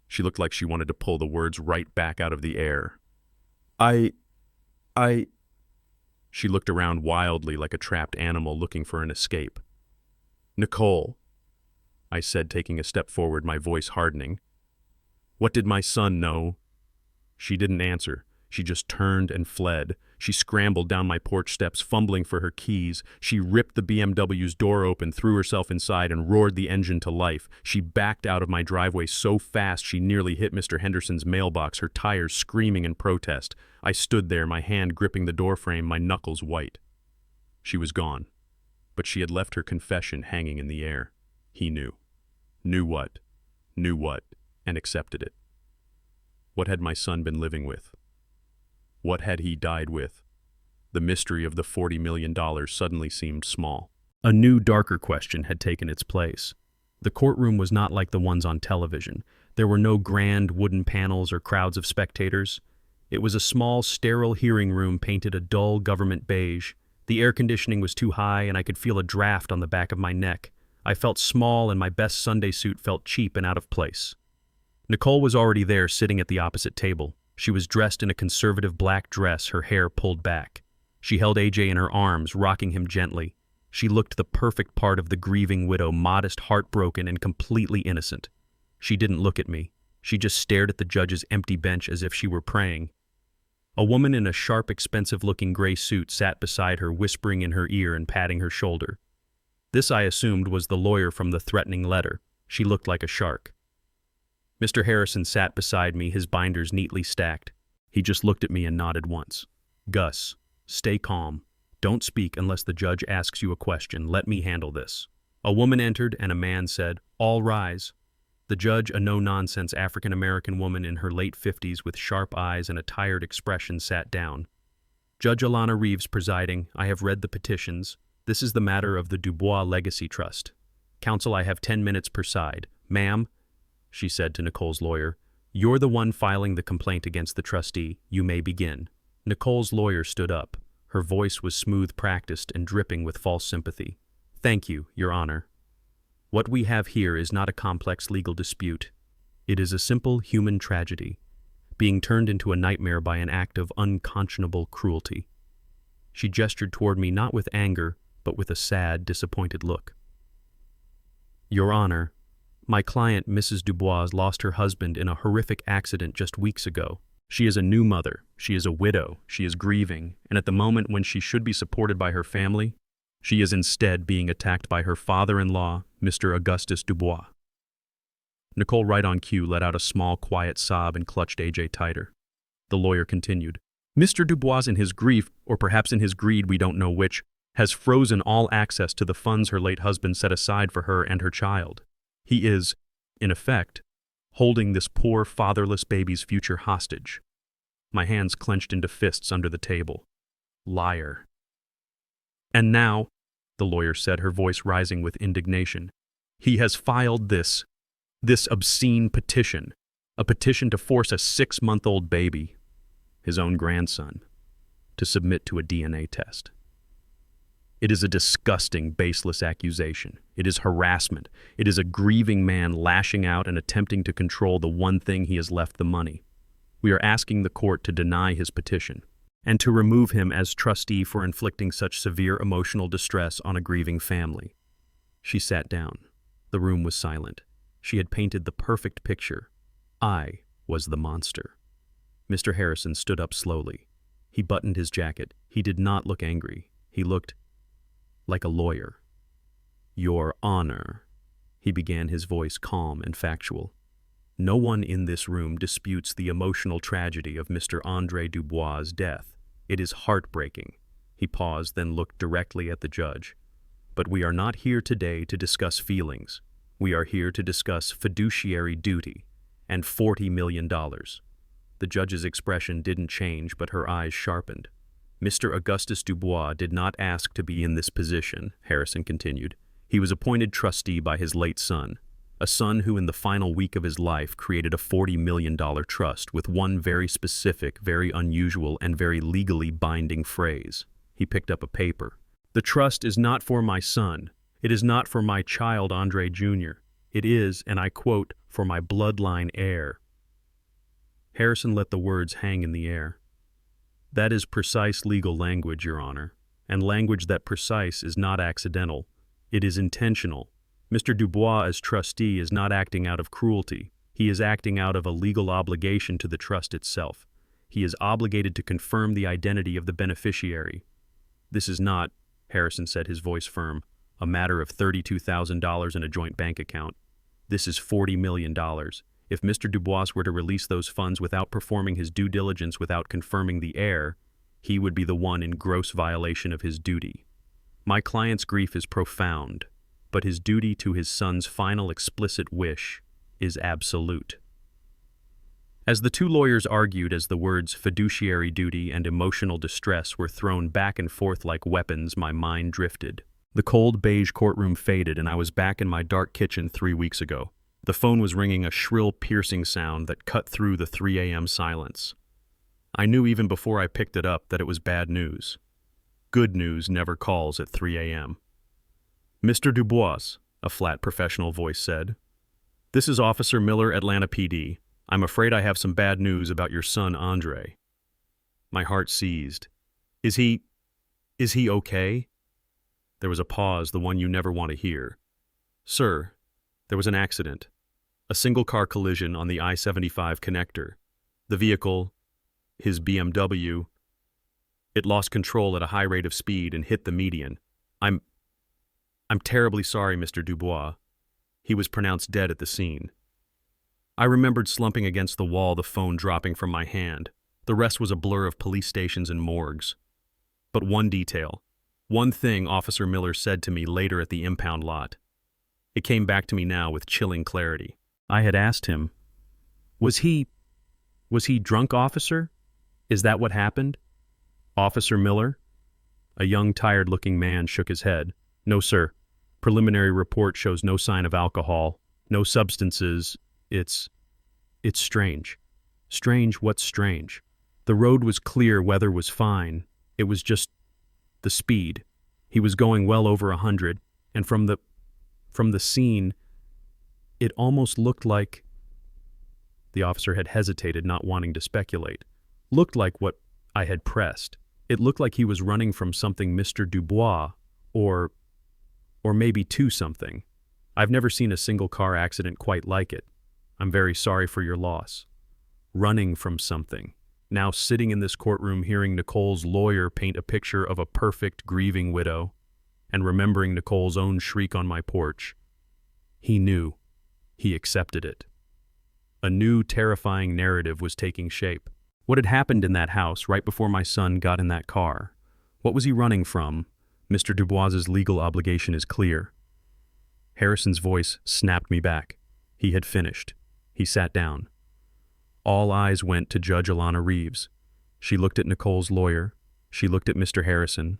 She looked like she wanted to pull the words right back out of the air. I... She looked around wildly like a trapped animal looking for an escape. Nicole, I said, taking a step forward, my voice hardening. What did my son know? She didn't answer. She just turned and fled. She scrambled down my porch steps, fumbling for her keys. She ripped the BMW's door open, threw herself inside, and roared the engine to life. She backed out of my driveway so fast she nearly hit Mr. Henderson's mailbox, her tires screaming in protest. I stood there, my hand gripping the doorframe, my knuckles white. She was gone, but she had left her confession hanging in the air. He knew. Knew what? Knew what, and accepted it. What had my son been living with? What had he died with? The mystery of the $40 million suddenly seemed small. A new, darker question had taken its place. The courtroom was not like the ones on television. There were no grand wooden panels or crowds of spectators. It was a small, sterile hearing room painted a dull government beige. The air conditioning was too high, and I could feel a draft on the back of my neck. I felt small, and my best Sunday suit felt cheap and out of place. Nicole was already there, sitting at the opposite table. She was dressed in a conservative black dress, her hair pulled back. She held AJ in her arms, rocking him gently. She looked the perfect part of the grieving widow, modest, heartbroken, and completely innocent. She didn't look at me. She just stared at the judge's empty bench as if she were praying. A woman in a sharp, expensive-looking gray suit sat beside her, whispering in her ear and patting her shoulder. This, I assumed, was the lawyer from the threatening letter. She looked like a shark. Mr. Harrison sat beside me, his binders neatly stacked. He just looked at me and nodded once. Gus, stay calm. Don't speak unless the judge asks you a question. Let me handle this. A woman entered and a man said, All rise. The judge, a no-nonsense African-American woman in her late 50s with sharp eyes and a tired expression, sat down. Judge Alana Reeves presiding. I have read the petitions. This is the matter of the Dubois Legacy Trust. Counsel, I have 10 minutes per side. Ma'am, she said to Nicole's lawyer, you're the one filing the complaint against the trustee. You may begin. Nicole's lawyer stood up. Her voice was smooth, practiced, and dripping with false sympathy. Thank you, Your Honor. What we have here is not a complex legal dispute. It is a simple human tragedy, being turned into a nightmare by an act of unconscionable cruelty. She gestured toward me not with anger, but with a sad, disappointed look. Your Honor, my client, Mrs. Dubois, lost her husband in a horrific accident just weeks ago. She is a new mother, she is a widow, she is grieving, and at the moment when she should be supported by her family, she is instead being attacked by her father-in-law, Mr. Augustus Dubois. Nicole, right on cue, let out a small, quiet sob and clutched AJ tighter. The lawyer continued. Mr. Dubois, in his grief, or perhaps in his greed, we don't know which, has frozen all access to the funds her late husband set aside for her and her child. He is, in effect, holding this poor fatherless baby's future hostage. My hands clenched into fists under the table. Liar. And now, the lawyer said, her voice rising with indignation, he has filed this obscene petition, a petition to force a 6-month-old baby, his own grandson, to submit to a DNA test. It is a disgusting, baseless accusation. It is harassment. It is a grieving man lashing out and attempting to control the one thing he has left, the money. We are asking the court to deny his petition and to remove him as trustee for inflicting such severe emotional distress on a grieving family. She sat down. The room was silent. She had painted the perfect picture. I was the monster. Mr. Harrison stood up slowly. He buttoned his jacket. He did not look angry. He looked like a lawyer. Your Honor, he began, his voice calm and factual. No one in this room disputes the emotional tragedy of Mr. Andre Dubois' death. It is heartbreaking. He paused, then looked directly at the judge. But we are not here today to discuss feelings. We are here to discuss fiduciary duty and $40 million. The judge's expression didn't change, but her eyes sharpened. Mr. Augustus Dubois did not ask to be in this position, Harrison continued. He was appointed trustee by his late son, a son who in the final week of his life created a $40 million trust with one very specific, very unusual, and very legally binding phrase. He picked up a paper. The trust is not for my son. It is not for my child, Andre Jr. It is, and I quote, for my bloodline heir. Harrison let the words hang in the air. That is precise legal language, Your Honor, and language that precise is not accidental. It is intentional. Mr. Dubois, as trustee, is not acting out of cruelty. He is acting out of a legal obligation to the trust itself. He is obligated to confirm the identity of the beneficiary. This is not, Harrison said, his voice firm, a matter of $32,000 in a joint bank account. This is $40 million. If Mr. Dubois were to release those funds without performing his due diligence, without confirming the heir, he would be the one in gross violation of his duty. My client's grief is profound, but his duty to his son's final explicit wish is absolute. As the two lawyers argued, as the words fiduciary duty and emotional distress were thrown back and forth like weapons, my mind drifted. The cold beige courtroom faded, and I was back in my dark kitchen 3 weeks ago. The phone was ringing, a shrill, piercing sound that cut through the 3 a.m. silence. I knew even before I picked it up that it was bad news. Good news never calls at 3 a.m. Mr. Dubois, a flat professional voice said. This is Officer Miller, Atlanta PD. I'm afraid I have some bad news about your son, Andre. My heart seized. Is he okay? There was a pause, the one you never want to hear. Sir, there was an accident. A single-car collision on the I-75 connector. The vehicle, his BMW, it lost control at a high rate of speed and hit the median. I'm terribly sorry, Mr. Dubois. He was pronounced dead at the scene. I remembered slumping against the wall, the phone dropping from my hand. The rest was a blur of police stations and morgues. But one detail, one thing Officer Miller said to me later at the impound lot. It came back to me now with chilling clarity. I had asked him, Was he drunk, officer? Is that what happened? Officer Miller? A young, tired-looking man shook his head. No, sir. Preliminary report shows no sign of alcohol, no substances. It's strange. Strange? What's strange? The road was clear, weather was fine. It was just the speed. He was going well over 100, and from the scene, it almost looked like... The officer had hesitated, not wanting to speculate. Looked like what I had pressed. It looked like he was running from something, Mr. Dubois, or maybe to something. I've never seen a single car accident quite like it. I'm very sorry for your loss. Running from something. Now sitting in this courtroom hearing Nicole's lawyer paint a picture of a perfect grieving widow, and remembering Nicole's own shriek on my porch. He knew. He accepted it. A new, terrifying narrative was taking shape. What had happened in that house right before my son got in that car? What was he running from? Mr. Dubois's legal obligation is clear. Harrison's voice snapped me back. He had finished. He sat down. All eyes went to Judge Alana Reeves. She looked at Nicole's lawyer. She looked at Mr. Harrison.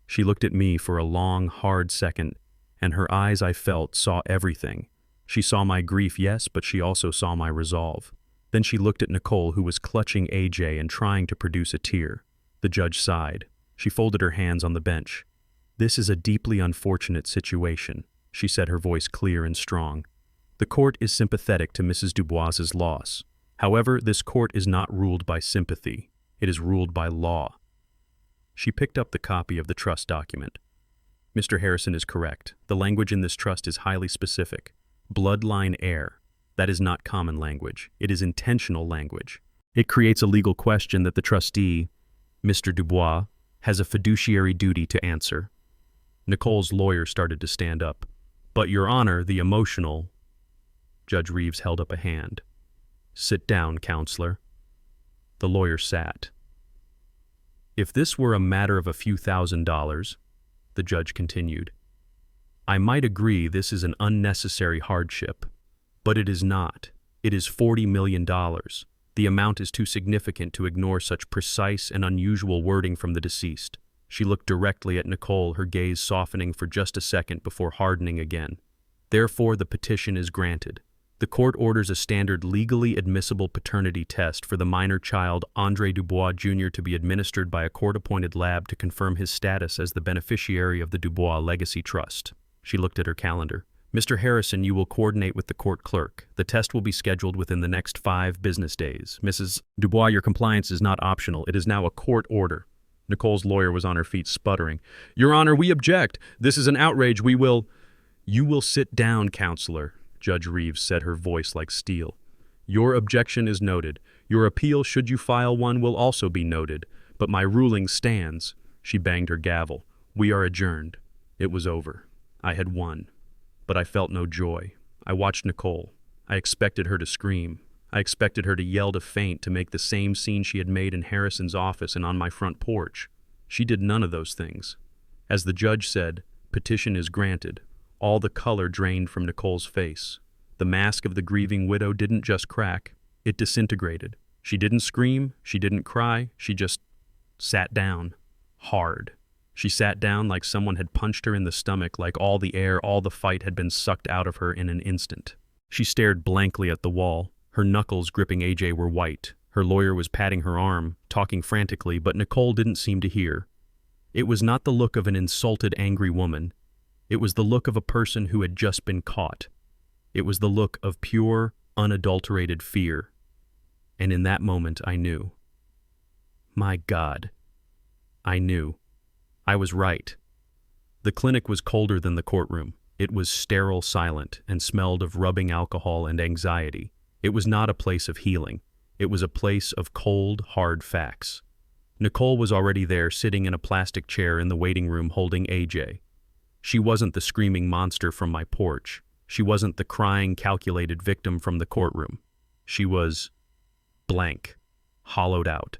She looked at me for a long, hard second, and her eyes, I felt, saw everything. She saw my grief, yes, but she also saw my resolve. Then she looked at Nicole, who was clutching AJ and trying to produce a tear. The judge sighed. She folded her hands on the bench. This is a deeply unfortunate situation, she said, her voice clear and strong. The court is sympathetic to Mrs. Dubois's loss. However, this court is not ruled by sympathy. It is ruled by law. She picked up the copy of the trust document. Mr. Harrison is correct. The language in this trust is highly specific. Bloodline heir. That is not common language. It is intentional language. It creates a legal question that the trustee, Mr. Dubois, has a fiduciary duty to answer. Nicole's lawyer started to stand up. But, Your Honor, the emotional... Judge Reeves held up a hand. Sit down, counselor. The lawyer sat. If this were a matter of a few $1,000s, the judge continued, I might agree this is an unnecessary hardship, but it is not. It is $40 million. The amount is too significant to ignore such precise and unusual wording from the deceased. She looked directly at Nicole, her gaze softening for just a second before hardening again. Therefore, the petition is granted. The court orders a standard legally admissible paternity test for the minor child Andre Dubois Jr. to be administered by a court-appointed lab to confirm his status as the beneficiary of the Dubois Legacy Trust. She looked at her calendar. Mr. Harrison, you will coordinate with the court clerk. The test will be scheduled within the next 5 business days. Mrs. Dubois, your compliance is not optional. It is now a court order. Nicole's lawyer was on her feet, sputtering. Your Honor, we object. This is an outrage. You will sit down, counselor. Judge Reeves said, her voice like steel. Your objection is noted. Your appeal, should you file one, will also be noted. But my ruling stands. She banged her gavel. We are adjourned. It was over. I had won. But I felt no joy. I watched Nicole. I expected her to scream. I expected her to yell, to faint, to make the same scene she had made in Harrison's office and on my front porch. She did none of those things. As the judge said, petition is granted. All the color drained from Nicole's face. The mask of the grieving widow didn't just crack. It disintegrated. She didn't scream. She didn't cry. She just sat down. Hard. She sat down like someone had punched her in the stomach, like all the air, all the fight had been sucked out of her in an instant. She stared blankly at the wall. Her knuckles gripping AJ were white. Her lawyer was patting her arm, talking frantically, but Nicole didn't seem to hear. It was not the look of an insulted, angry woman. It was the look of a person who had just been caught. It was the look of pure, unadulterated fear. And in that moment, I knew. My God. I knew. I was right. The clinic was colder than the courtroom. It was sterile, silent, and smelled of rubbing alcohol and anxiety. It was not a place of healing. It was a place of cold, hard facts. Nicole was already there, sitting in a plastic chair in the waiting room holding AJ. She wasn't the screaming monster from my porch. She wasn't the crying, calculated victim from the courtroom. She was blank, hollowed out.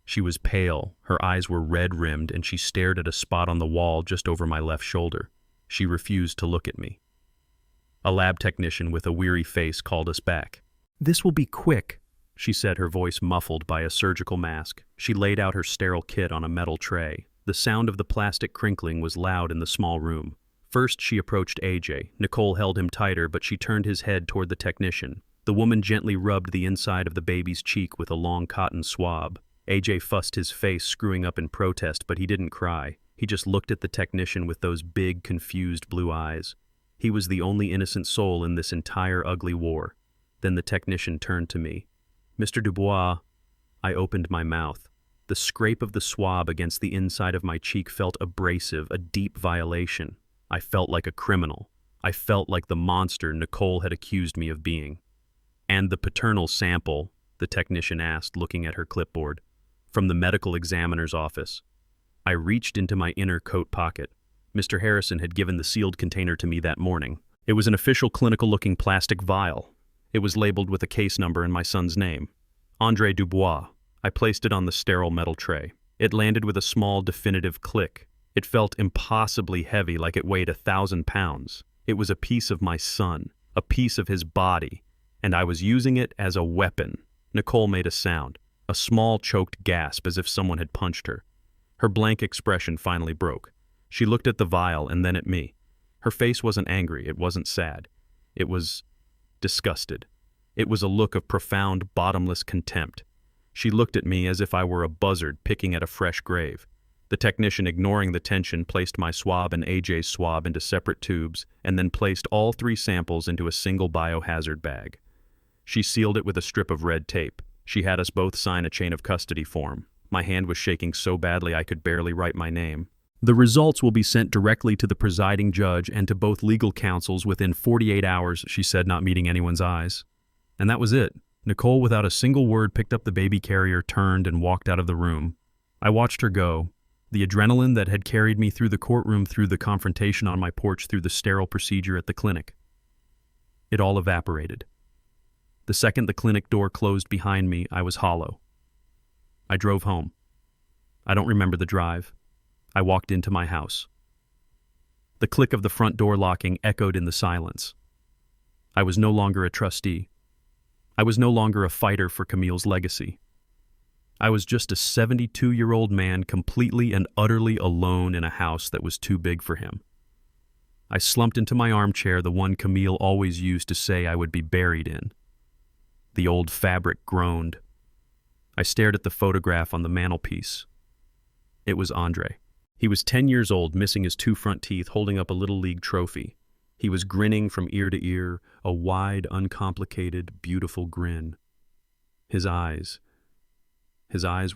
She was pale, her eyes were red-rimmed, and she stared at a spot on the wall just over my left shoulder. She refused to look at me. A lab technician with a weary face called us back. This will be quick, she said, her voice muffled by a surgical mask. She laid out her sterile kit on a metal tray. The sound of the plastic crinkling was loud in the small room. First, she approached AJ. Nicole held him tighter, but she turned his head toward the technician. The woman gently rubbed the inside of the baby's cheek with a long cotton swab. AJ fussed his face, screwing up in protest, but he didn't cry. He just looked at the technician with those big, confused blue eyes. He was the only innocent soul in this entire ugly war. Then the technician turned to me. Mr. Dubois, I opened my mouth. The scrape of the swab against the inside of my cheek felt abrasive, a deep violation. I felt like a criminal. I felt like the monster Nicole had accused me of being. And the paternal sample, the technician asked, looking at her clipboard. From the medical examiner's office. I reached into my inner coat pocket. Mr. Harrison had given the sealed container to me that morning. It was an official clinical-looking plastic vial. It was labeled with a case number and my son's name. Andre Dubois. I placed it on the sterile metal tray. It landed with a small, definitive click. It felt impossibly heavy, like it weighed 1,000 pounds. It was a piece of my son, a piece of his body, and I was using it as a weapon. Nicole made a sound, a small, choked gasp as if someone had punched her. Her blank expression finally broke. She looked at the vial and then at me. Her face wasn't angry, it wasn't sad. It was disgusted. It was a look of profound, bottomless contempt. She looked at me as if I were a buzzard picking at a fresh grave. The technician, ignoring the tension, placed my swab and AJ's swab into separate tubes and then placed all 3 samples into a single biohazard bag. She sealed it with a strip of red tape. She had us both sign a chain of custody form. My hand was shaking so badly I could barely write my name. The results will be sent directly to the presiding judge and to both legal counsels within 48 hours, she said, not meeting anyone's eyes. And that was it. Nicole, without a single word, picked up the baby carrier, turned, and walked out of the room. I watched her go. The adrenaline that had carried me through the courtroom, through the confrontation on my porch, through the sterile procedure at the clinic. It all evaporated. The second the clinic door closed behind me, I was hollow. I drove home. I don't remember the drive. I walked into my house. The click of the front door locking echoed in the silence. I was no longer a trustee. I was no longer a fighter for Camille's legacy. I was just a 72-year-old man completely and utterly alone in a house that was too big for him. I slumped into my armchair, the one Camille always used to say I would be buried in. The old fabric groaned. I stared at the photograph on the mantelpiece. It was Andre. He was 10 years old, missing his 2 front teeth, holding up a Little League trophy. He was grinning from ear to ear, a wide, uncomplicated, beautiful grin. His eyes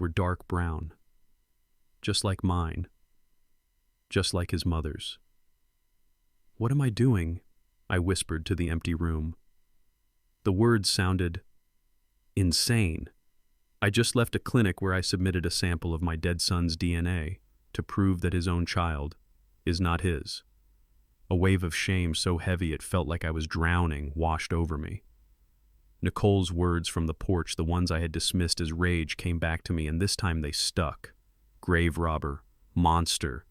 were dark brown, just like mine, just like his mother's. "What am I doing?" I whispered to the empty room. The words sounded insane. I just left a clinic where I submitted a sample of my dead son's DNA to prove that his own child is not his. A wave of shame so heavy it felt like I was drowning washed over me. Nicole's words from the porch, the ones I had dismissed as rage, came back to me, and this time they stuck. Grave robber, monster.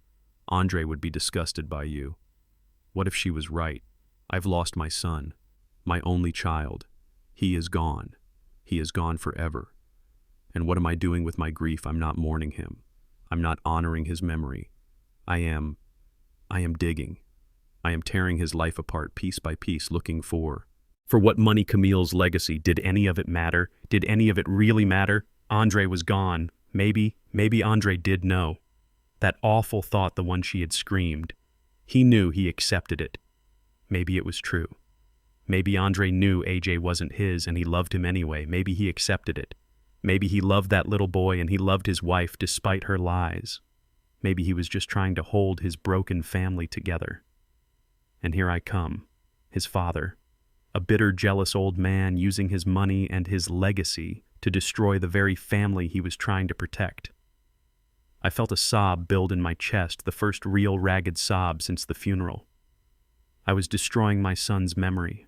Andre would be disgusted by you. What if she was right? I've lost my son, my only child. He is gone. He is gone forever. And what am I doing with my grief? I'm not mourning him. I'm not honoring his memory. I am digging. I am tearing his life apart piece by piece, looking for what money Camille's legacy. Did any of it matter? Did any of it really matter? Andre was gone. Maybe Andre did know. That awful thought, the one she had screamed. He knew, he accepted it. Maybe it was true. Maybe Andre knew AJ wasn't his and he loved him anyway. Maybe he accepted it. Maybe he loved that little boy and he loved his wife despite her lies. Maybe he was just trying to hold his broken family together. And here I come, his father, a bitter, jealous old man using his money and his legacy to destroy the very family he was trying to protect. I felt a sob build in my chest, the first real ragged sob since the funeral. I was destroying my son's memory.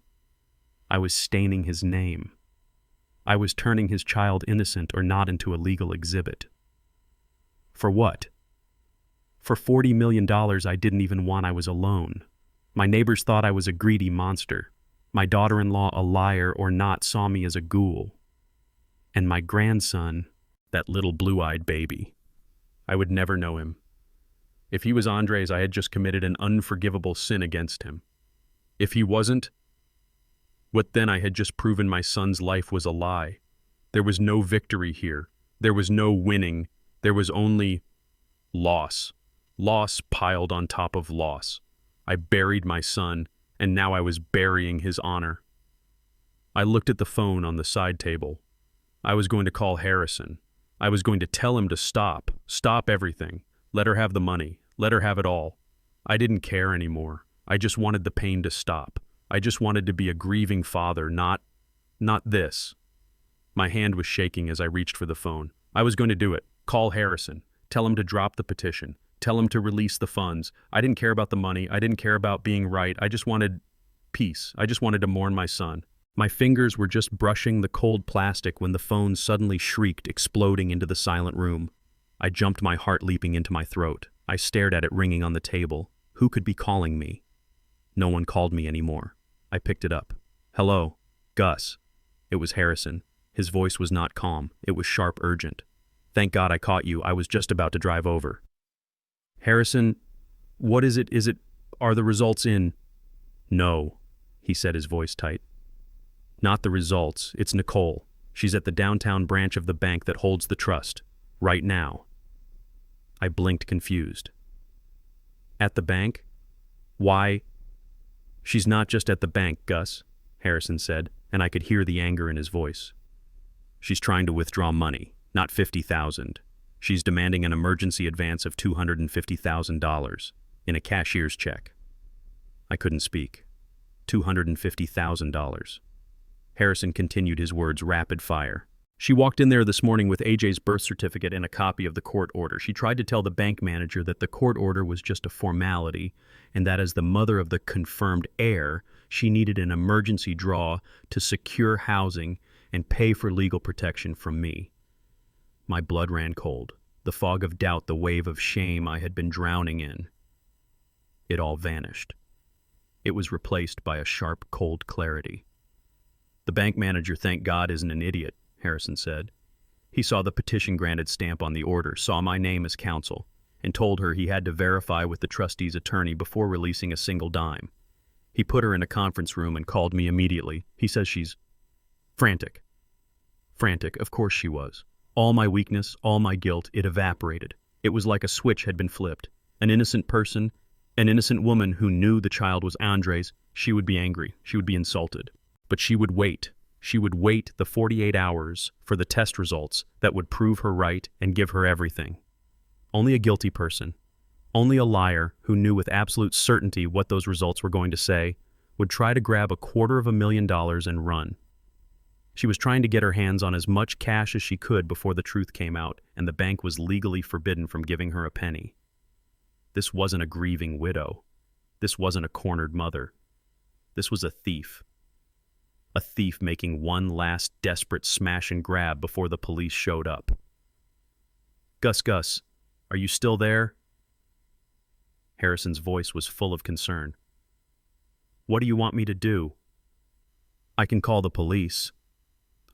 I was staining his name. I was turning his child, innocent or not, into a legal exhibit. For what? For $40 million I didn't even want. I was alone. My neighbors thought I was a greedy monster. My daughter-in-law, a liar or not, saw me as a ghoul. And my grandson, that little blue-eyed baby, I would never know him. If he was Andre's, I had just committed an unforgivable sin against him. If he wasn't, what then? I had just proven my son's life was a lie. There was no victory here. There was no winning. There was only loss. Loss piled on top of loss. I buried my son, and now I was burying his honor. I looked at the phone on the side table. I was going to call Harrison. I was going to tell him to stop everything. Let her have the money. Let her have it all. I didn't care anymore. I just wanted the pain to stop. I just wanted to be a grieving father, not this. My hand was shaking as I reached for the phone. I was going to do it. Call Harrison. Tell him to drop the petition. Tell him to release the funds. I didn't care about the money. I didn't care about being right. I just wanted peace. I just wanted to mourn my son. My fingers were just brushing the cold plastic when the phone suddenly shrieked, exploding into the silent room. I jumped, my heart leaping into my throat. I stared at it ringing on the table. Who could be calling me? No one called me anymore. I picked it up. Hello, Gus. It was Harrison. His voice was not calm. It was sharp, urgent. Thank God I caught you. I was just about to drive over. Harrison, what is it? Are the results in? No, he said, his voice tight. Not the results. It's Nicole. She's at the downtown branch of the bank that holds the trust. Right now. I blinked, confused. At the bank? Why? She's not just at the bank, Gus, Harrison said, and I could hear the anger in his voice. She's trying to withdraw money, not $50,000. She's demanding an emergency advance of $250,000 in a cashier's check. I couldn't speak. $250,000. Harrison continued his words rapid fire. She walked in there this morning with AJ's birth certificate and a copy of the court order. She tried to tell the bank manager that the court order was just a formality and that as the mother of the confirmed heir, she needed an emergency draw to secure housing and pay for legal protection from me. My blood ran cold. The fog of doubt, the wave of shame I had been drowning in. It all vanished. It was replaced by a sharp, cold clarity. "The bank manager, thank God, isn't an idiot," Harrison said. "He saw the petition-granted stamp on the order, saw my name as counsel, and told her he had to verify with the trustee's attorney before releasing a single dime. He put her in a conference room and called me immediately. He says she's frantic." Frantic, of course she was. All my weakness, all my guilt, it evaporated. It was like a switch had been flipped. An innocent person, an innocent woman who knew the child was Andre's, she would be angry, she would be insulted. But she would wait. She would wait the 48 hours for the test results that would prove her right and give her everything. Only a guilty person, only a liar who knew with absolute certainty what those results were going to say, would try to grab $250,000 and run. She was trying to get her hands on as much cash as she could before the truth came out, and the bank was legally forbidden from giving her a penny. This wasn't a grieving widow. This wasn't a cornered mother. This was a thief. A thief making one last desperate smash and grab before the police showed up. Gus, are you still there?" Harrison's voice was full of concern. "What do you want me to do?" "I can call the police."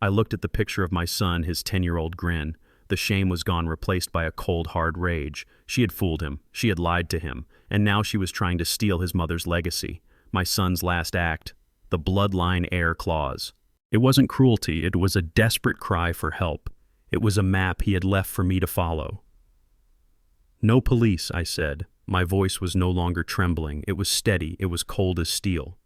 I looked at the picture of my son, his 10-year-old grin. The shame was gone, replaced by a cold, hard rage. She had fooled him. She had lied to him. And now she was trying to steal his mother's legacy. My son's last act. The bloodline heir clause. It wasn't cruelty. It was a desperate cry for help. It was a map he had left for me to follow. "No police," I said. My voice was no longer trembling. It was steady. It was cold as steel.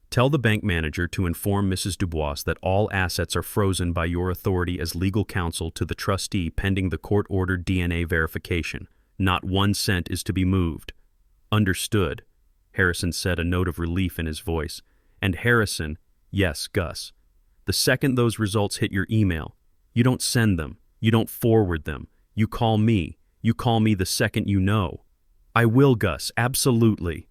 "Tell the bank manager to inform Mrs. Dubois that all assets are frozen by your authority as legal counsel to the trustee pending the court-ordered DNA verification. Not 1 cent is to be moved." "Understood," Harrison said, a note of relief in his voice. "And Harrison," "Yes, Gus. The second those results hit your email, you don't send them. You don't forward them. You call me. You call me the second you know." "I will, Gus, absolutely."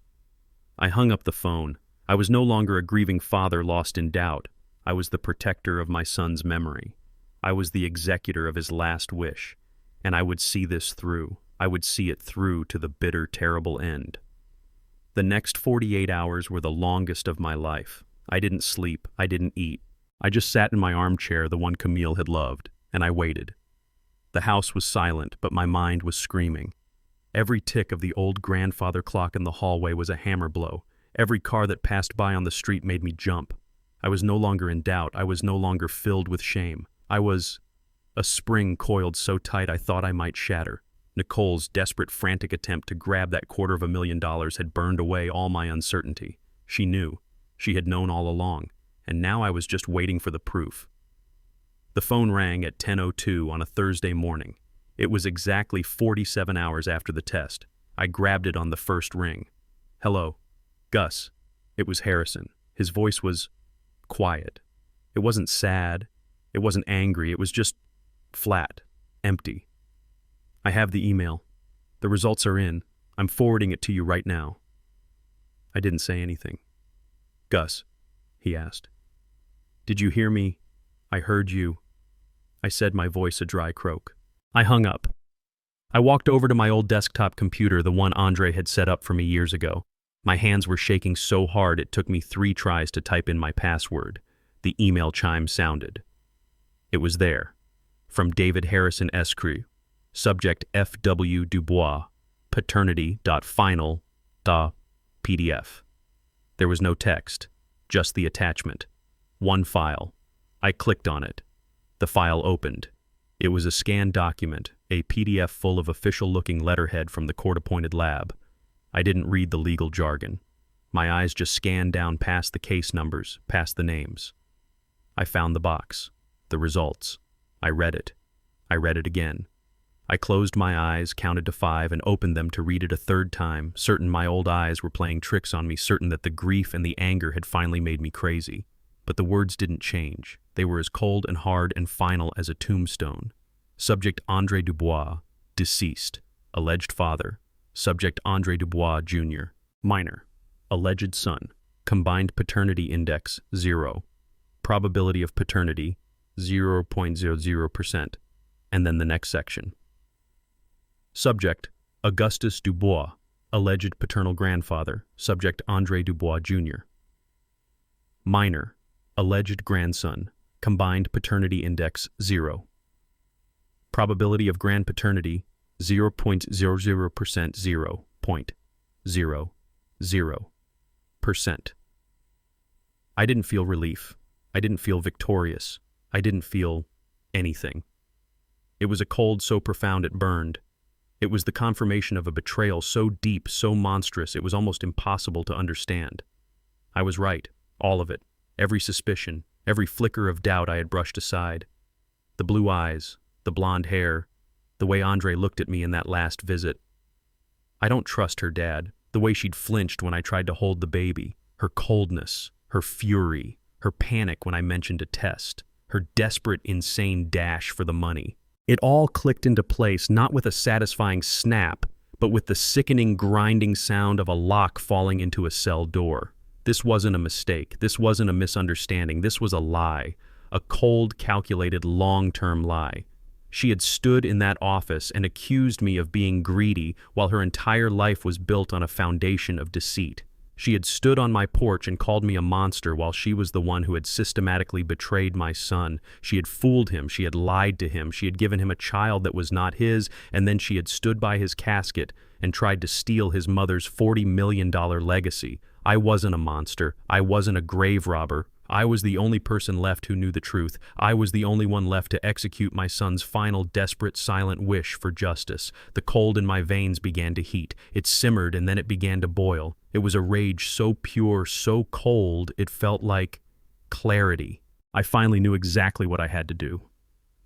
I hung up the phone. I was no longer a grieving father lost in doubt. I was the protector of my son's memory. I was the executor of his last wish. And I would see this through. I would see it through to the bitter, terrible end. The next 48 hours were the longest of my life. I didn't sleep. I didn't eat. I just sat in my armchair, the one Camille had loved, and I waited. The house was silent, but my mind was screaming. Every tick of the old grandfather clock in the hallway was a hammer blow. Every car that passed by on the street made me jump. I was no longer in doubt. I was no longer filled with shame. I was a spring coiled so tight I thought I might shatter. Nicole's desperate, frantic attempt to grab that $250,000 had burned away all my uncertainty. She knew. She had known all along. And now I was just waiting for the proof. The phone rang at 10:02 on a Thursday morning. It was exactly 47 hours after the test. I grabbed it on the first ring. "Hello. Gus." It was Harrison. His voice was quiet. It wasn't sad. It wasn't angry. It was just flat, empty. "I have the email. The results are in. I'm forwarding it to you right now." I didn't say anything. "Gus," he asked. "Did you hear me?" "I heard you," I said, my voice a dry croak. I hung up. I walked over to my old desktop computer, the one Andre had set up for me years ago. My hands were shaking so hard it took me 3 tries to type in my password. The email chime sounded. It was there. From David Harrison Escrew. Subject F.W. Dubois. Paternity.final.pdf. There was no text, just the attachment. One file. I clicked on it. The file opened. It was a scanned document, a PDF full of official-looking letterhead from the court-appointed lab. I didn't read the legal jargon. My eyes just scanned down past the case numbers, past the names. I found the box, the results. I read it. I read it again. I closed my eyes, counted to 5, and opened them to read it a 3rd time, certain my old eyes were playing tricks on me, certain that the grief and the anger had finally made me crazy. But the words didn't change. They were as cold and hard and final as a tombstone. Subject Andre Dubois, deceased. Alleged father. Subject Andre Dubois, Jr. Minor. Alleged son. Combined paternity index, 0. Probability of paternity, 0.00%. And then the next section. Subject: Augustus Dubois, alleged paternal grandfather. Subject: Andre Dubois Jr. Minor: alleged grandson. Combined paternity index 0. Probability of grandpaternity 0.00%. 0.00%. I didn't feel relief. I didn't feel victorious. I didn't feel anything. It was a cold so profound it burned. It was the confirmation of a betrayal so deep, so monstrous, it was almost impossible to understand. I was right, all of it, every suspicion, every flicker of doubt I had brushed aside. The blue eyes, the blonde hair, the way Andre looked at me in that last visit. I don't trust her dad, the way she'd flinched when I tried to hold the baby, her coldness, her fury, her panic when I mentioned a test, her desperate, insane dash for the money. It all clicked into place, not with a satisfying snap, but with the sickening, grinding sound of a lock falling into a cell door. This wasn't a mistake. This wasn't a misunderstanding. This was a lie, a cold, calculated, long-term lie. She had stood in that office and accused me of being greedy while her entire life was built on a foundation of deceit. She had stood on my porch and called me a monster while she was the one who had systematically betrayed my son. She had fooled him, she had lied to him, she had given him a child that was not his, and then she had stood by his casket and tried to steal his mother's $40 million legacy. I wasn't a monster. I wasn't a grave robber. I was the only person left who knew the truth. I was the only one left to execute my son's final, desperate, silent wish for justice. The cold in my veins began to heat. It simmered and then it began to boil. It was a rage so pure, so cold, it felt like clarity. I finally knew exactly what I had to do.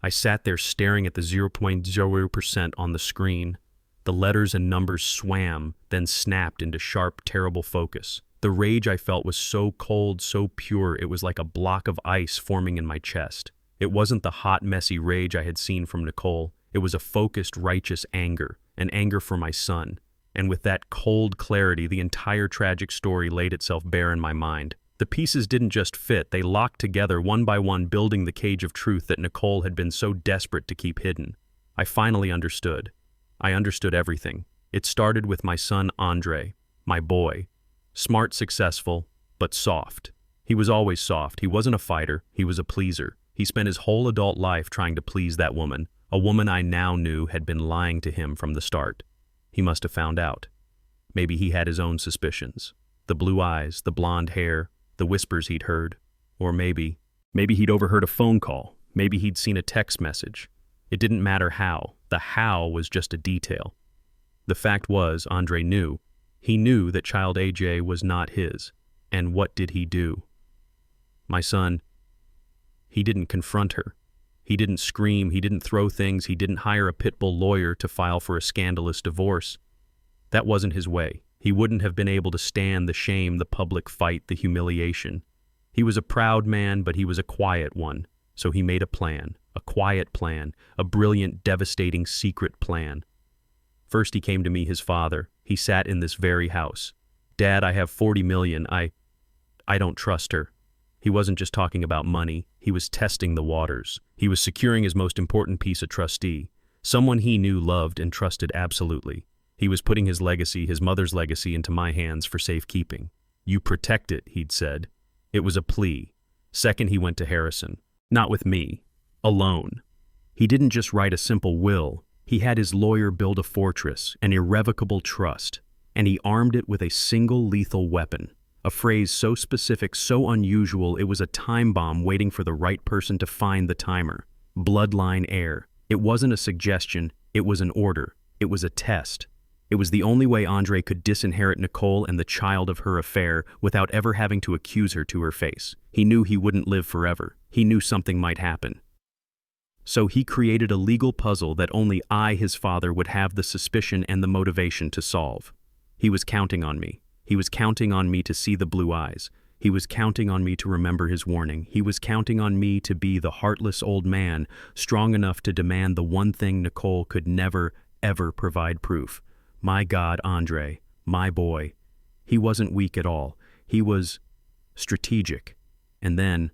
I sat there staring at the 0.0% on the screen. The letters and numbers swam, then snapped into sharp, terrible focus. The rage I felt was so cold, so pure, it was like a block of ice forming in my chest. It wasn't the hot, messy rage I had seen from Nicole. It was a focused, righteous anger, an anger for my son. And with that cold clarity, the entire tragic story laid itself bare in my mind. The pieces didn't just fit, they locked together one by one, building the cage of truth that Nicole had been so desperate to keep hidden. I finally understood. I understood everything. It started with my son Andre, my boy. Smart, successful, but soft. He was always soft. He wasn't a fighter. He was a pleaser. He spent his whole adult life trying to please that woman, a woman I now knew had been lying to him from the start. He must have found out. Maybe he had his own suspicions. The blue eyes, the blonde hair, the whispers he'd heard. Or maybe he'd overheard a phone call. Maybe he'd seen a text message. It didn't matter how. The how was just a detail. The fact was, Andre knew. He knew that child AJ was not his. And what did he do? My son, he didn't confront her. He didn't scream, he didn't throw things, he didn't hire a pit bull lawyer to file for a scandalous divorce. That wasn't his way. He wouldn't have been able to stand the shame, the public fight, the humiliation. He was a proud man, but he was a quiet one. So he made a plan, a quiet plan, a brilliant, devastating, secret plan. First he came to me, his father. He sat in this very house. Dad, I have 40 million. I don't trust her. He wasn't just talking about money. He was testing the waters. He was securing his most important piece, a trustee. Someone he knew, loved, and trusted absolutely. He was putting his legacy, his mother's legacy, into my hands for safekeeping. You protect it, he'd said. It was a plea. Second, he went to Harrison. Not with me. Alone. He didn't just write a simple will. He had his lawyer build a fortress, an irrevocable trust, and he armed it with a single lethal weapon. A phrase so specific, so unusual, it was a time bomb waiting for the right person to find the timer. Bloodline heir. It wasn't a suggestion, it was an order. It was a test. It was the only way Andre could disinherit Nicole and the child of her affair without ever having to accuse her to her face. He knew he wouldn't live forever. He knew something might happen. So he created a legal puzzle that only I, his father, would have the suspicion and the motivation to solve. He was counting on me. He was counting on me to see the blue eyes. He was counting on me to remember his warning. He was counting on me to be the heartless old man, strong enough to demand the one thing Nicole could never, ever provide proof. My God, Andre, my boy. He wasn't weak at all. He was strategic. And then,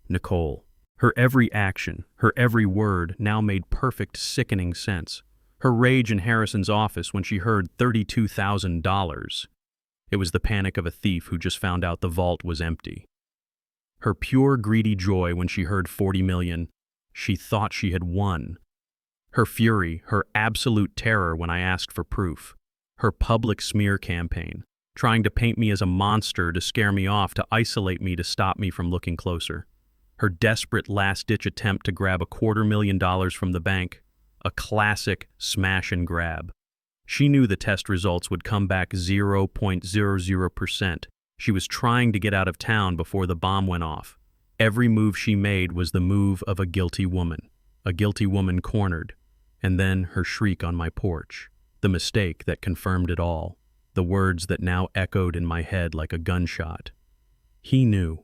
Nicole. Her every action, her every word now made perfect, sickening sense. Her rage in Harrison's office when she heard $32,000. It was the panic of a thief who just found out the vault was empty. Her pure greedy joy when she heard 40 million. She thought she had won. Her fury, her absolute terror when I asked for proof. Her public smear campaign, trying to paint me as a monster to scare me off, to isolate me, to stop me from looking closer. Her desperate last-ditch attempt to grab $250,000 from the bank. A classic smash and grab. She knew the test results would come back 0.00%. She was trying to get out of town before the bomb went off. Every move she made was the move of a guilty woman cornered. And then her shriek on my porch. The mistake that confirmed it all. The words that now echoed in my head like a gunshot. He knew.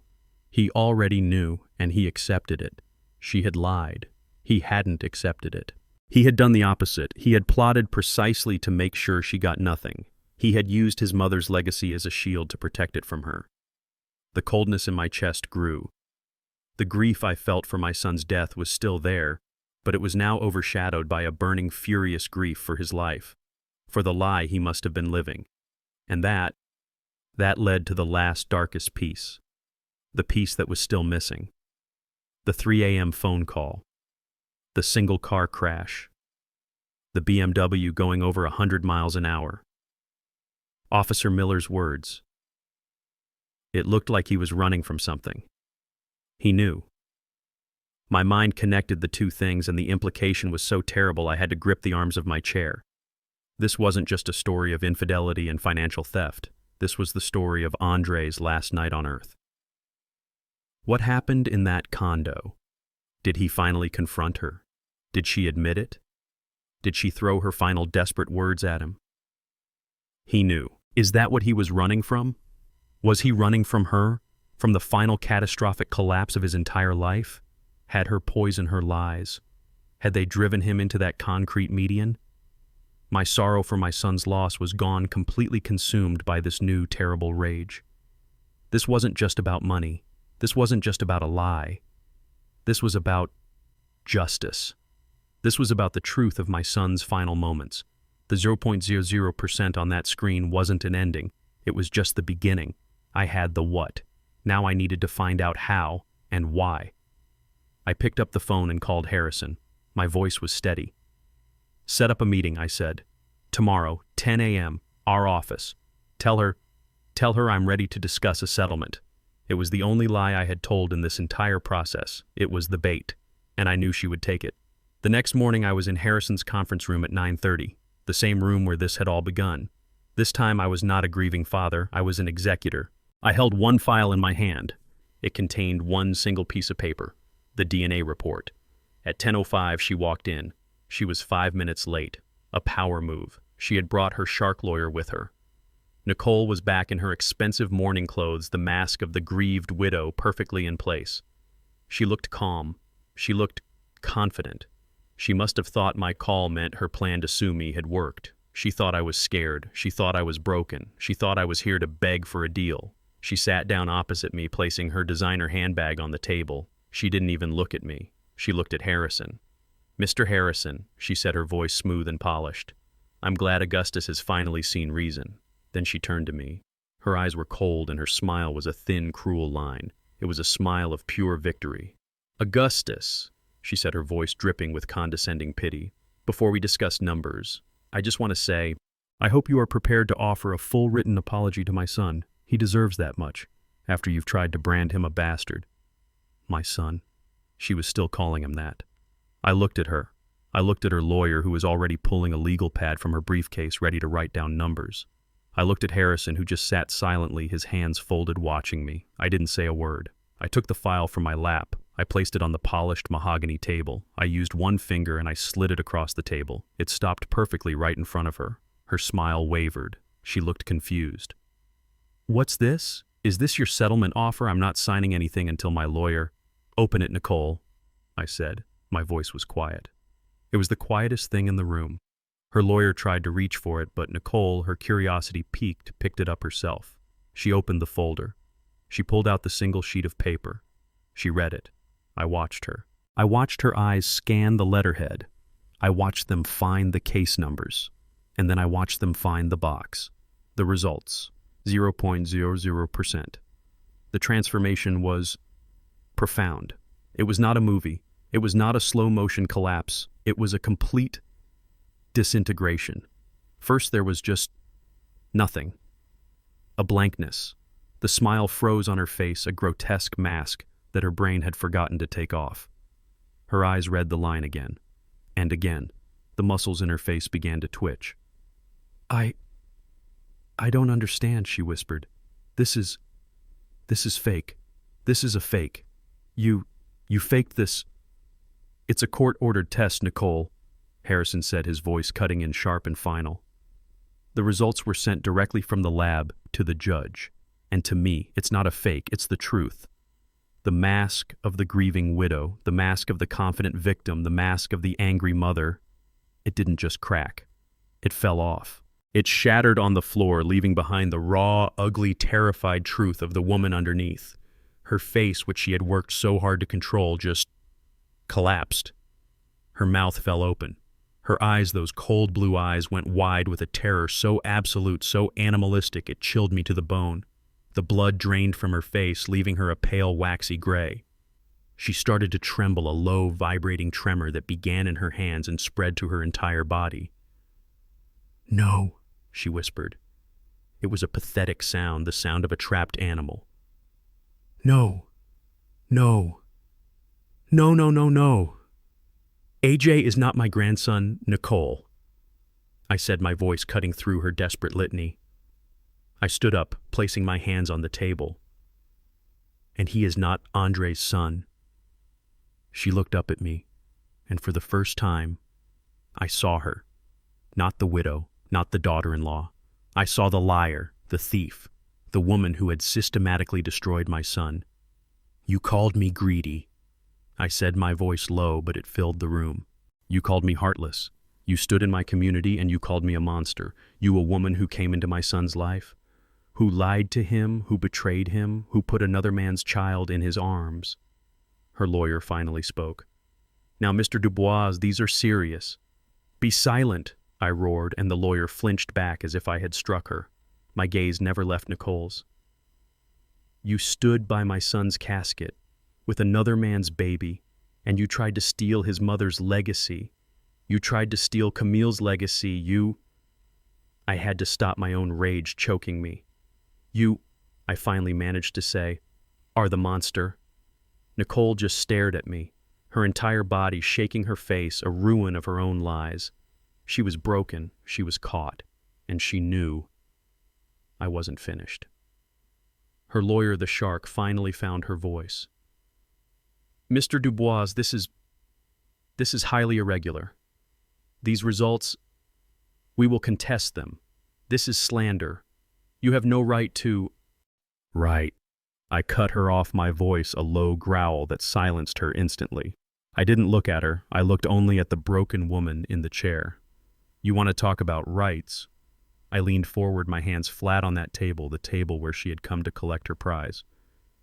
He already knew, and he accepted it. She had lied. He hadn't accepted it. He had done the opposite. He had plotted precisely to make sure she got nothing. He had used his mother's legacy as a shield to protect it from her. The coldness in my chest grew. The grief I felt for my son's death was still there, but it was now overshadowed by a burning, furious grief for his life, for the lie he must have been living. And that led to the last, darkest piece. The piece that was still missing. The 3 a.m. phone call. The single car crash. The BMW going over 100 miles an hour. Officer Miller's words. It looked like he was running from something. He knew. My mind connected the two things, and the implication was so terrible I had to grip the arms of my chair. This wasn't just a story of infidelity and financial theft. This was the story of Andre's last night on Earth. What happened in that condo? Did he finally confront her? Did she admit it? Did she throw her final desperate words at him? He knew. Is that what he was running from? Was he running from her? From the final catastrophic collapse of his entire life? Had her poison her lies? Had they driven him into that concrete median? My sorrow for my son's loss was gone, completely consumed by this new terrible rage. This wasn't just about money. This wasn't just about a lie. This was about justice. This was about the truth of my son's final moments. The 0.00% on that screen wasn't an ending. It was just the beginning. I had the what. Now I needed to find out how and why. I picked up the phone and called Harrison. My voice was steady. Set up a meeting, I said. Tomorrow, 10 a.m., our office. Tell her I'm ready to discuss a settlement. It was the only lie I had told in this entire process. It was the bait, and I knew she would take it. The next morning I was in Harrison's conference room at 9:30, the same room where this had all begun. This time I was not a grieving father, I was an executor. I held one file in my hand. It contained one single piece of paper, the DNA report. At 10:05 she walked in. She was 5 minutes late. A power move. She had brought her shark lawyer with her. Nicole was back in her expensive mourning clothes, the mask of the grieved widow perfectly in place. She looked calm. She looked confident. She must have thought my call meant her plan to sue me had worked. She thought I was scared. She thought I was broken. She thought I was here to beg for a deal. She sat down opposite me, placing her designer handbag on the table. She didn't even look at me. She looked at Harrison. Mr. Harrison, she said, her voice smooth and polished. I'm glad Augustus has finally seen reason. Then she turned to me. Her eyes were cold and her smile was a thin, cruel line. It was a smile of pure victory. Augustus, she said, her voice dripping with condescending pity, before we discuss numbers, I just want to say, I hope you are prepared to offer a full written apology to my son. He deserves that much, after you've tried to brand him a bastard. My son. She was still calling him that. I looked at her. I looked at her lawyer, who was already pulling a legal pad from her briefcase, ready to write down numbers. I looked at Harrison, who just sat silently, his hands folded, watching me. I didn't say a word. I took the file from my lap. I placed it on the polished mahogany table. I used one finger and I slid it across the table. It stopped perfectly right in front of her. Her smile wavered. She looked confused. What's this? Is this your settlement offer? I'm not signing anything until my lawyer... Open it, Nicole, I said. My voice was quiet. It was the quietest thing in the room. Her lawyer tried to reach for it, but Nicole, her curiosity piqued, picked it up herself. She opened the folder. She pulled out the single sheet of paper. She read it. I watched her. I watched her eyes scan the letterhead. I watched them find the case numbers, and then I watched them find the box. The results, 0.00%. The transformation was profound. It was not a movie. It was not a slow-motion collapse. It was a complete disintegration. First, there was just nothing. A blankness. The smile froze on her face, a grotesque mask that her brain had forgotten to take off. Her eyes read the line again. And again, the muscles in her face began to twitch. I don't understand, she whispered. This is fake. This is a fake. You faked this. It's a court-ordered test, Nicole, Harrison said, his voice cutting in sharp and final. The results were sent directly from the lab to the judge. And to me, it's not a fake, it's the truth. The mask of the grieving widow, the mask of the confident victim, the mask of the angry mother, it didn't just crack. It fell off. It shattered on the floor, leaving behind the raw, ugly, terrified truth of the woman underneath. Her face, which she had worked so hard to control, just collapsed. Her mouth fell open. Her eyes, those cold blue eyes, went wide with a terror so absolute, so animalistic, it chilled me to the bone. The blood drained from her face, leaving her a pale, waxy gray. She started to tremble, a low, vibrating tremor that began in her hands and spread to her entire body. "No," she whispered. It was a pathetic sound, the sound of a trapped animal. "No. No. No, no, no, no. AJ is not my grandson, Nicole," I said, my voice cutting through her desperate litany. I stood up, placing my hands on the table. "And he is not Andre's son." She looked up at me, and for the first time, I saw her. Not the widow, not the daughter-in-law. I saw the liar, the thief, the woman who had systematically destroyed my son. "You called me greedy," I said, my voice low, but it filled the room. "You called me heartless. You stood in my community and you called me a monster. You, a woman who came into my son's life, who lied to him, who betrayed him, who put another man's child in his arms." Her lawyer finally spoke. "Now, Mr. Dubois, these are serious." "Be silent," I roared, and the lawyer flinched back as if I had struck her. My gaze never left Nicole's. "You stood by my son's casket with another man's baby, and you tried to steal his mother's legacy. You tried to steal Camille's legacy. I had to stop my own rage choking me. "You," I finally managed to say, "are the monster." Nicole just stared at me, her entire body shaking her face, a ruin of her own lies. She was broken, she was caught, and she knew I wasn't finished. Her lawyer, the shark, finally found her voice. "Mr. Dubois, this is highly irregular. These results, we will contest them. This is slander. You have no right to—" "Right." I cut her off, my voice a low growl that silenced her instantly. I didn't look at her. I looked only at the broken woman in the chair. "You want to talk about rights?" I leaned forward, my hands flat on that table, the table where she had come to collect her prize.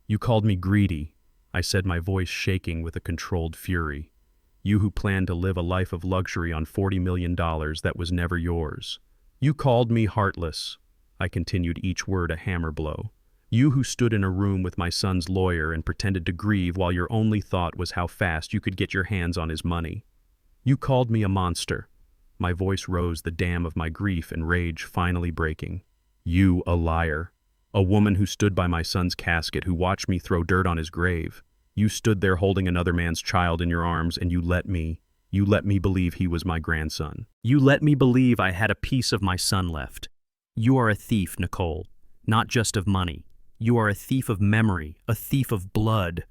"You called me greedy," I said, my voice shaking with a controlled fury. "You who planned to live a life of luxury on $40 million that was never yours. You called me heartless," I continued, each word a hammer blow. "You who stood in a room with my son's lawyer and pretended to grieve while your only thought was how fast you could get your hands on his money. You called me a monster." My voice rose, the dam of my grief and rage finally breaking. "You, a liar. A woman who stood by my son's casket, who watched me throw dirt on his grave. You stood there holding another man's child in your arms, and you let me believe he was my grandson. You let me believe I had a piece of my son left. You are a thief, Nicole, not just of money. You are a thief of memory, a thief of blood."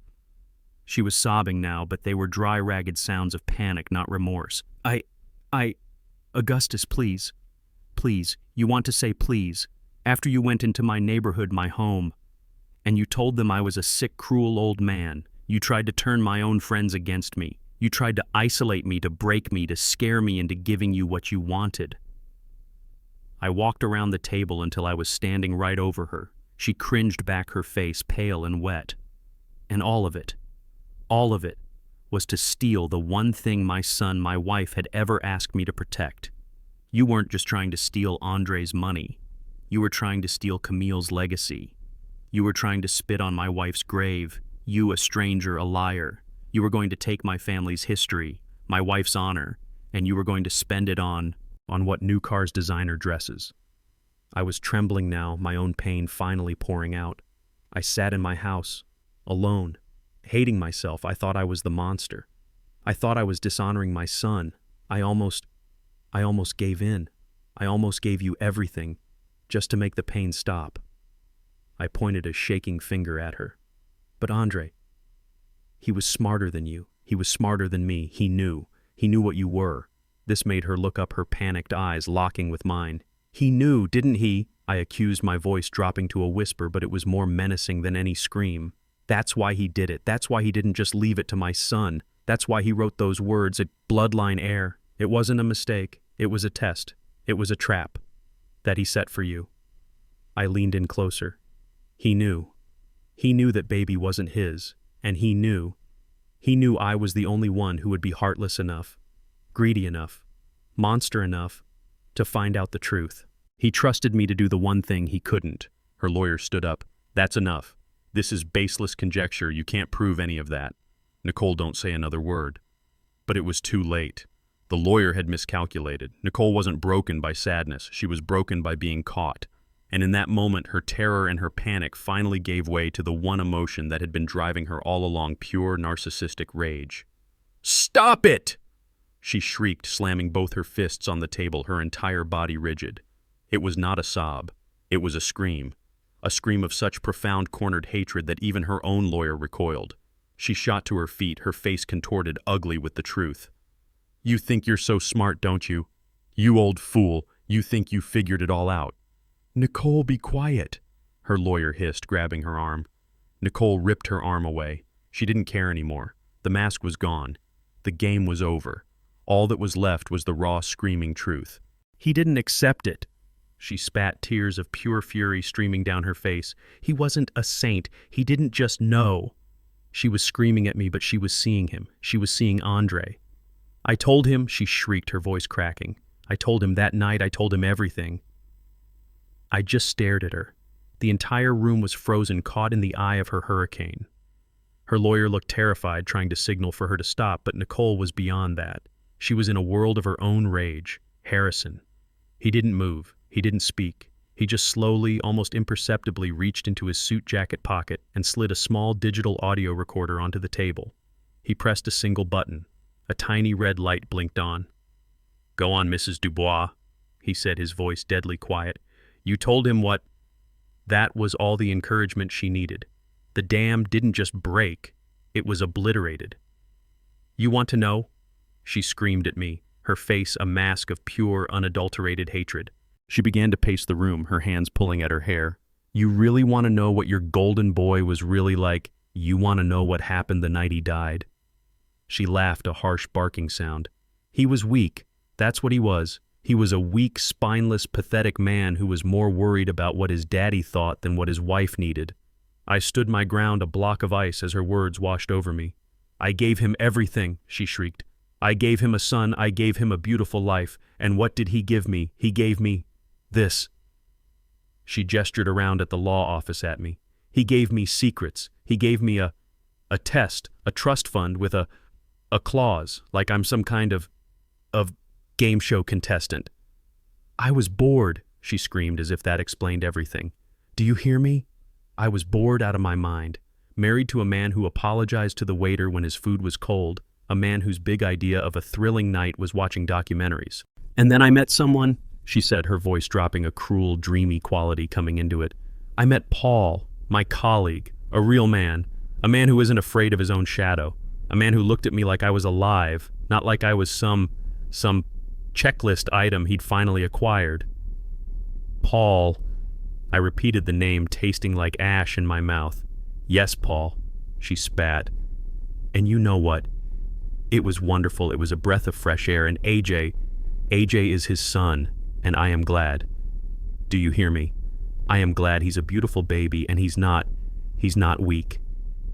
She was sobbing now, but they were dry, ragged sounds of panic, not remorse. Augustus, please. Please, you want to say please. After you went into my neighborhood, my home, and you told them I was a sick, cruel old man. You tried to turn my own friends against me. You tried to isolate me, to break me, to scare me into giving you what you wanted. I walked around the table until I was standing right over her. She cringed back, her face pale and wet. "And all of it, was to steal the one thing my son, my wife, had ever asked me to protect. You weren't just trying to steal Andre's money. You were trying to steal Camille's legacy. You were trying to spit on my wife's grave. You, a stranger, a liar. You were going to take my family's history, my wife's honor, and you were going to spend it on what new cars designer dresses. I was trembling now, my own pain finally pouring out. I sat in my house, alone, hating myself. I thought I was the monster. I thought I was dishonoring my son. I almost gave in. I almost gave you everything, just to make the pain stop. I pointed a shaking finger at her. But Andre, he was smarter than you. He was smarter than me. He knew. He knew what you were. This made her look up, her panicked eyes locking with mine. He knew, didn't he? I accused, my voice dropping to a whisper, but it was more menacing than any scream. That's why he did it. That's why he didn't just leave it to my son. That's why he wrote those words, a bloodline heir. It wasn't a mistake. It was a test. It was a trap that he set for you. I leaned in closer. He knew. He knew that baby wasn't his, and he knew I was the only one who would be heartless enough, greedy enough, monster enough to find out the truth. He trusted me to do the one thing he couldn't. Her lawyer stood up. That's enough. This is baseless conjecture. You can't prove any of that. Nicole, don't say another word. But it was too late. The lawyer had miscalculated. Nicole wasn't broken by sadness. She was broken by being caught. And in that moment, her terror and her panic finally gave way to the one emotion that had been driving her all along, pure narcissistic rage. "Stop it!" she shrieked, slamming both her fists on the table, her entire body rigid. It was not a sob. It was a scream of such profound cornered hatred that even her own lawyer recoiled. She shot to her feet, her face contorted, ugly with the truth. "You think you're so smart, don't you? You old fool, you think you figured it all out." "Nicole, be quiet," her lawyer hissed, grabbing her arm. Nicole ripped her arm away. She didn't care anymore. The mask was gone. The game was over. All that was left was the raw, screaming truth. "He didn't accept it." She spat, tears of pure fury streaming down her face. "He wasn't a saint. He didn't just know." She was screaming at me, but she was seeing him. She was seeing Andre. "I told him," she shrieked, her voice cracking. "I told him that night. I told him everything." I just stared at her. The entire room was frozen, caught in the eye of her hurricane. Her lawyer looked terrified, trying to signal for her to stop, but Nicole was beyond that. She was in a world of her own rage. Harrison. He didn't move. He didn't speak. He just slowly, almost imperceptibly reached into his suit jacket pocket and slid a small digital audio recorder onto the table. He pressed a single button. A tiny red light blinked on. "Go on, Mrs. Dubois," he said, his voice deadly quiet. "You told him what?" That was all the encouragement she needed. The dam didn't just break, it was obliterated. "You want to know?" She screamed at me, her face a mask of pure, unadulterated hatred. She began to pace the room, her hands pulling at her hair. "You really want to know what your golden boy was really like? You want to know what happened the night he died?" She laughed, a harsh barking sound. "He was weak. That's what he was. He was a weak, spineless, pathetic man who was more worried about what his daddy thought than what his wife needed." I stood my ground, a block of ice, as her words washed over me. "I gave him everything," she shrieked. "I gave him a son, I gave him a beautiful life, and what did he give me? He gave me this." She gestured around at the law office at me. "He gave me secrets. He gave me a test, a trust fund with a clause, like I'm some kind of game show contestant." "I was bored," she screamed, as if that explained everything. "Do you hear me? I was bored out of my mind, married to a man who apologized to the waiter when his food was cold, a man whose big idea of a thrilling night was watching documentaries. And then I met someone," she said, her voice dropping, a cruel, dreamy quality coming into it. "I met Paul, my colleague, a real man, a man who isn't afraid of his own shadow, a man who looked at me like I was alive, not like I was some checklist item he'd finally acquired." "Paul," I repeated the name, tasting like ash in my mouth. "Yes, Paul," she spat. "And you know what? It was wonderful. It was a breath of fresh air, and AJ is his son, and I am glad. Do you hear me? I am glad. He's a beautiful baby, and he's not weak.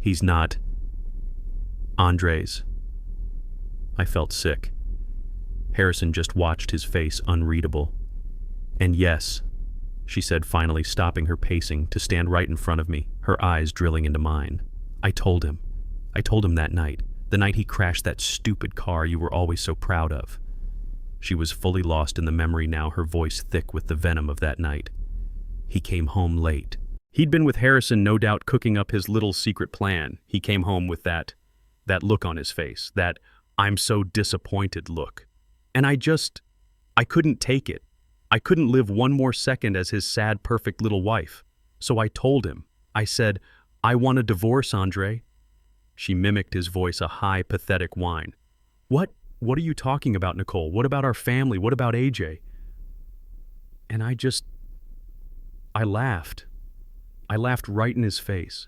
He's not Andre's I felt sick. Harrison just watched, his face unreadable. "And yes," she said, finally stopping her pacing to stand right in front of me, her eyes drilling into mine. I told him that night, the night he crashed that stupid car you were always so proud of." She was fully lost in the memory now, her voice thick with the venom of that night. "He came home late." He'd been with Harrison, no doubt, cooking up his little secret plan. He came home with that look on his face, that "I'm so disappointed" look. And I couldn't take it. I couldn't live one more second as his sad, perfect little wife. So I told him. I said, "I want a divorce, Andre." She mimicked his voice, a high, pathetic whine. What are you talking about, Nicole? What about our family? What about AJ?" And I laughed. I laughed right in his face.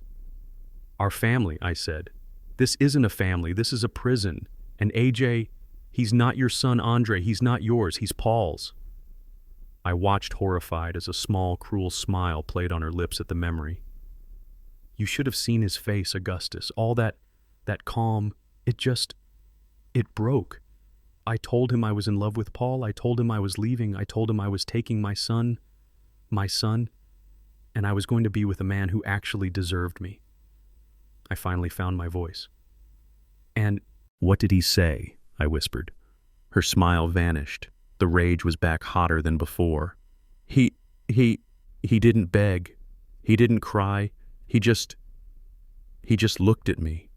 "Our family," I said. "This isn't a family, this is a prison. And AJ, he's not your son, Andre, he's not yours, he's Paul's." I watched horrified as a small, cruel smile played on her lips at the memory. "You should have seen his face, Augustus. All that calm, it broke. I told him I was in love with Paul. I told him I was leaving. I told him I was taking my son, and I was going to be with a man who actually deserved me." I finally found my voice. "And what did he say?" I whispered. Her smile vanished. The rage was back hotter than before. He didn't beg. He didn't cry. He just looked at me.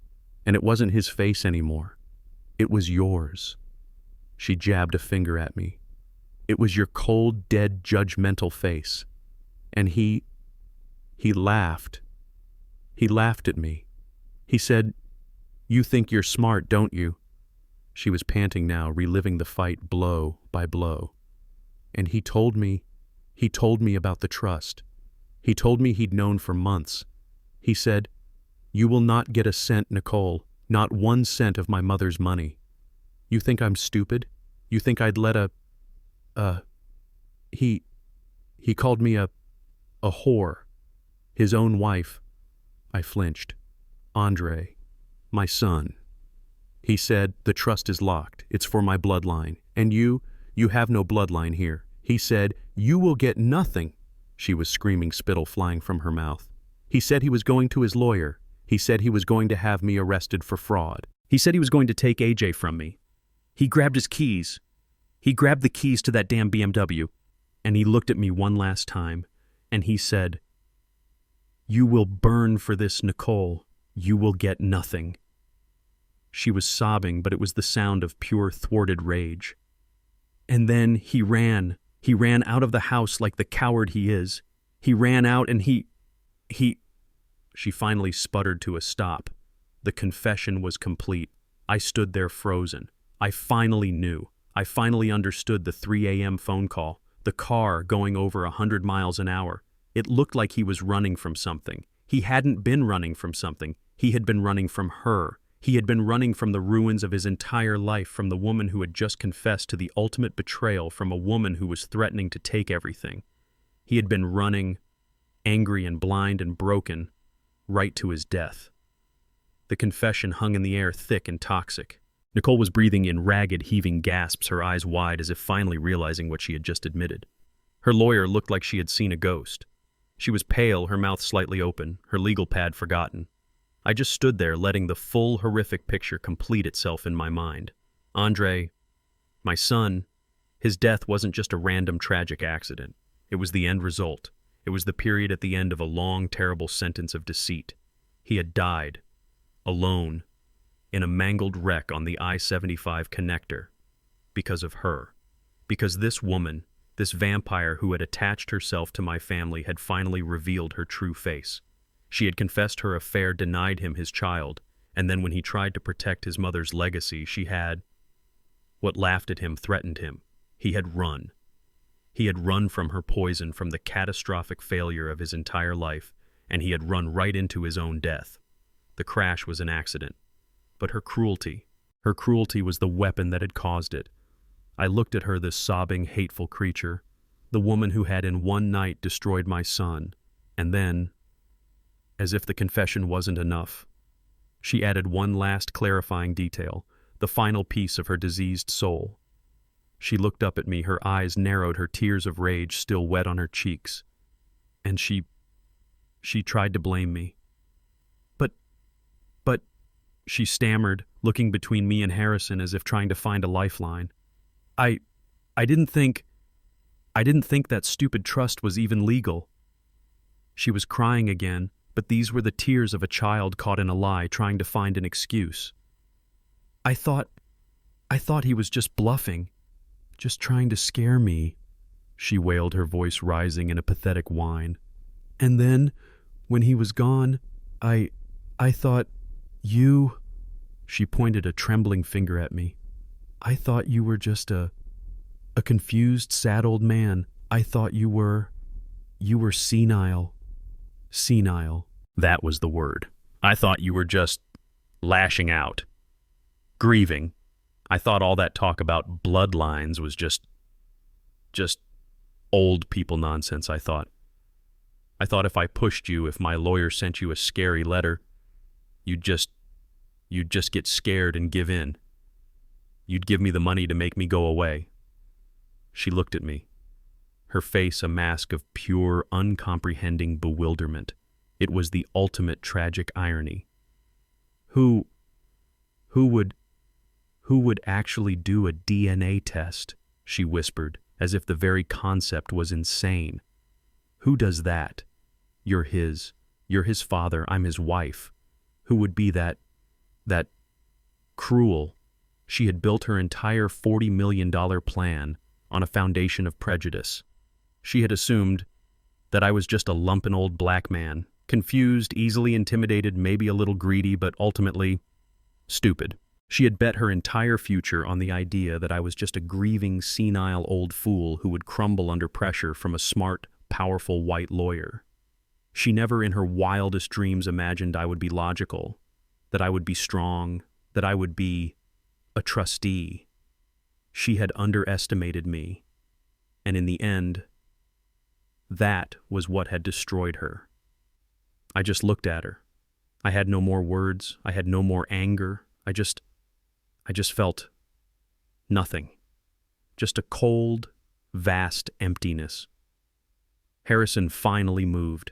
And it wasn't his face anymore. It was yours." She jabbed a finger at me. "It was your cold, dead, judgmental face. And he laughed. He laughed at me. He said, 'You think you're smart, don't you?'" She was panting now, reliving the fight blow by blow. "And he told me about the trust. He told me he'd known for months. He said, 'You will not get a cent, Nicole, not 1 cent of my mother's money. You think I'm stupid? You think I'd let he called me a whore, his own wife." I flinched. "Andre, my son. He said, 'The trust is locked. It's for my bloodline. And you have no bloodline here.' He said, 'You will get nothing.'" She was screaming, spittle flying from her mouth. "He said he was going to his lawyer. He said he was going to have me arrested for fraud. He said he was going to take AJ from me. He grabbed his keys. He grabbed the keys to that damn BMW, and he looked at me one last time, and he said, 'You will burn for this, Nicole. You will get nothing.'" She was sobbing, but it was the sound of pure thwarted rage. "And then he ran. He ran out of the house like the coward he is. He ran out and he... She finally sputtered to a stop. The confession was complete. I stood there frozen. I finally knew. I finally understood the 3 a.m. phone call, the car going over 100 miles an hour. It looked like he was running from something. He hadn't been running from something. He had been running from her. He had been running from the ruins of his entire life, from the woman who had just confessed to the ultimate betrayal, from a woman who was threatening to take everything. He had been running, angry and blind and broken, right to his death. The confession hung in the air, thick and toxic. Nicole was breathing in ragged, heaving gasps, her eyes wide as if finally realizing what she had just admitted. Her lawyer looked like she had seen a ghost. She was pale, her mouth slightly open, her legal pad forgotten. I just stood there, letting the full, horrific picture complete itself in my mind. Andre, my son, his death wasn't just a random tragic accident. It was the end result. It was the period at the end of a long, terrible sentence of deceit. He had died, alone, in a mangled wreck on the I-75 connector, because of her. Because this woman, this vampire who had attached herself to my family, had finally revealed her true face. She had confessed her affair, denied him his child, and then when he tried to protect his mother's legacy, she had... What laughed at him threatened him. He had run. He had run from her poison, from the catastrophic failure of his entire life, and he had run right into his own death. The crash was an accident. But her cruelty was the weapon that had caused it. I looked at her, this sobbing, hateful creature, the woman who had in one night destroyed my son, and then, as if the confession wasn't enough, she added one last clarifying detail. the final piece of her diseased soul. She looked up at me, her eyes narrowed, her tears of rage still wet on her cheeks. And she tried to blame me. But, she stammered, looking between me and Harrison as if trying to find a lifeline. I didn't think that stupid trust was even legal. She was crying again, but these were the tears of a child caught in a lie, trying to find an excuse. I thought he was just bluffing, just trying to scare me, she wailed, her voice rising in a pathetic whine. And then, when he was gone, I thought you, she pointed a trembling finger at me. I thought you were just a confused, sad old man. I thought you were senile. Senile. That was the word. I thought you were just lashing out. Grieving. I thought all that talk about bloodlines was just old people nonsense, I thought. I thought if I pushed you, if my lawyer sent you a scary letter, you'd just get scared and give in. You'd give me the money to make me go away. She looked at me, her face a mask of pure, uncomprehending bewilderment. It was the ultimate tragic irony. Who would actually do a DNA test? She whispered, as if the very concept was insane. Who does that? You're his father, I'm his wife. Who would be that cruel? She had built her entire $40 million plan on a foundation of prejudice. She had assumed that I was just a lumpen old black man, confused, easily intimidated, maybe a little greedy, but ultimately stupid. She had bet her entire future on the idea that I was just a grieving, senile old fool who would crumble under pressure from a smart, powerful white lawyer. She never in her wildest dreams imagined I would be logical, that I would be strong, that I would be a trustee. She had underestimated me, and in the end, that was what had destroyed her. I just looked at her. I had no more words. I had no more anger. I just felt nothing. Just a cold, vast emptiness. Harrison finally moved.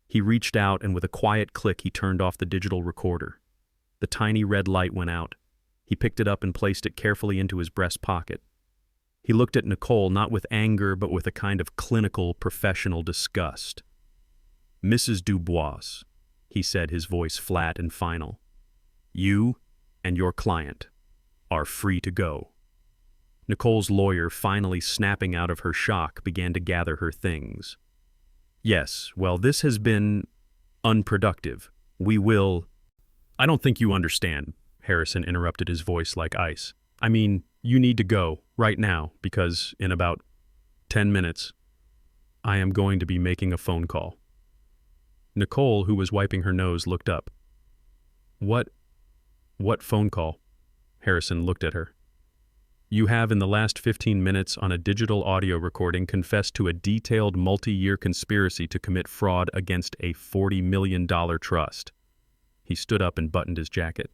He reached out, and with a quiet click, he turned off the digital recorder. The tiny red light went out. He picked it up and placed it carefully into his breast pocket. He looked at Nicole, not with anger, but with a kind of clinical, professional disgust. "Mrs. Dubois," he said, his voice flat and final, "you and your client are free to go." Nicole's lawyer, finally snapping out of her shock, began to gather her things. "Yes, well, this has been unproductive. We will—" "I don't think you understand," Harrison interrupted, his voice like ice. "I mean, you need to go, right now, because in about 10 minutes, I am going to be making a phone call." Nicole, who was wiping her nose, looked up. What phone call?" Harrison looked at her. "You have, in the last 15 minutes on a digital audio recording, confessed to a detailed multi-year conspiracy to commit fraud against a $40 million trust." He stood up and buttoned his jacket.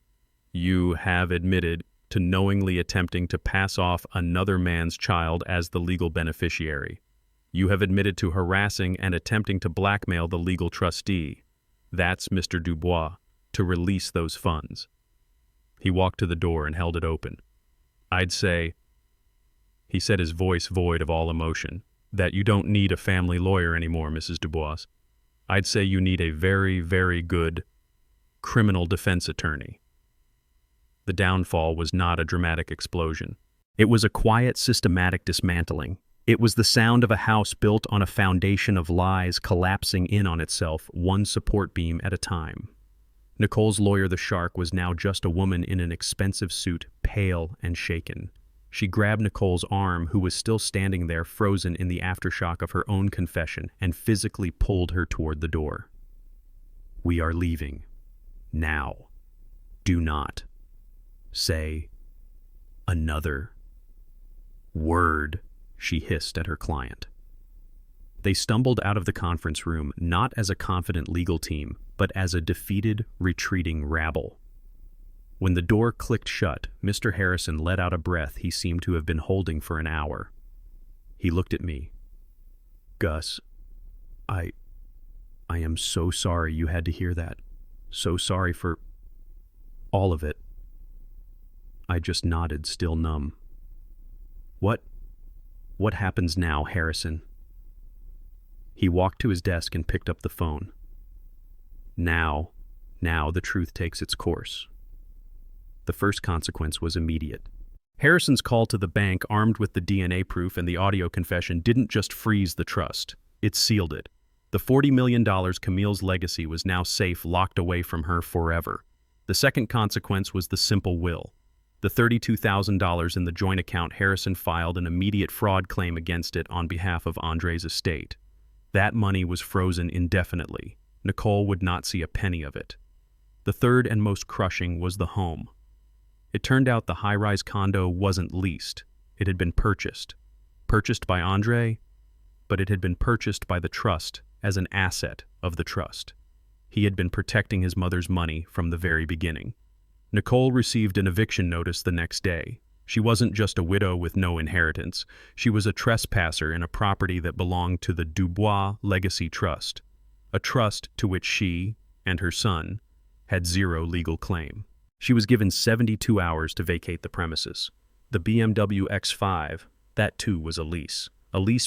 "You have admitted to knowingly attempting to pass off another man's child as the legal beneficiary. You have admitted to harassing and attempting to blackmail the legal trustee. That's Mr. Dubois, to release those funds." He walked to the door and held it open. "I'd say," he said, his voice void of all emotion, "that you don't need a family lawyer anymore, Mrs. Dubois. I'd say you need a very, very good criminal defense attorney." The downfall was not a dramatic explosion. It was a quiet, systematic dismantling. It was the sound of a house built on a foundation of lies collapsing in on itself, one support beam at a time. Nicole's lawyer, the shark, was now just a woman in an expensive suit, pale and shaken. She grabbed Nicole's arm, who was still standing there, frozen in the aftershock of her own confession, and physically pulled her toward the door. "We are leaving. Now. Do not say another word," she hissed at her client. They stumbled out of the conference room, not as a confident legal team, but as a defeated, retreating rabble. When the door clicked shut, Mr. Harrison let out a breath he seemed to have been holding for an hour. He looked at me. "Gus, I am so sorry you had to hear that. So sorry for all of it." I just nodded, still numb. What happens now, Harrison?" He walked to his desk and picked up the phone. Now the truth takes its course. The first consequence was immediate. Harrison's call to the bank, armed with the DNA proof and the audio confession, didn't just freeze the trust. It sealed it. The $40 million Camille's legacy was now safe, locked away from her forever. The second consequence was the simple will. The $32,000 in the joint account, Harrison filed an immediate fraud claim against it on behalf of Andre's estate. That money was frozen indefinitely. Nicole would not see a penny of it. The third and most crushing was the home. It turned out the high-rise condo wasn't leased. It had been purchased. Purchased by Andre, but it had been purchased by the trust as an asset of the trust. He had been protecting his mother's money from the very beginning. Nicole received an eviction notice the next day. She wasn't just a widow with no inheritance. She was a trespasser in a property that belonged to the Dubois Legacy Trust, a trust to which she and her son had zero legal claim. She was given 72 hours to vacate the premises. The BMW X5, that too was a lease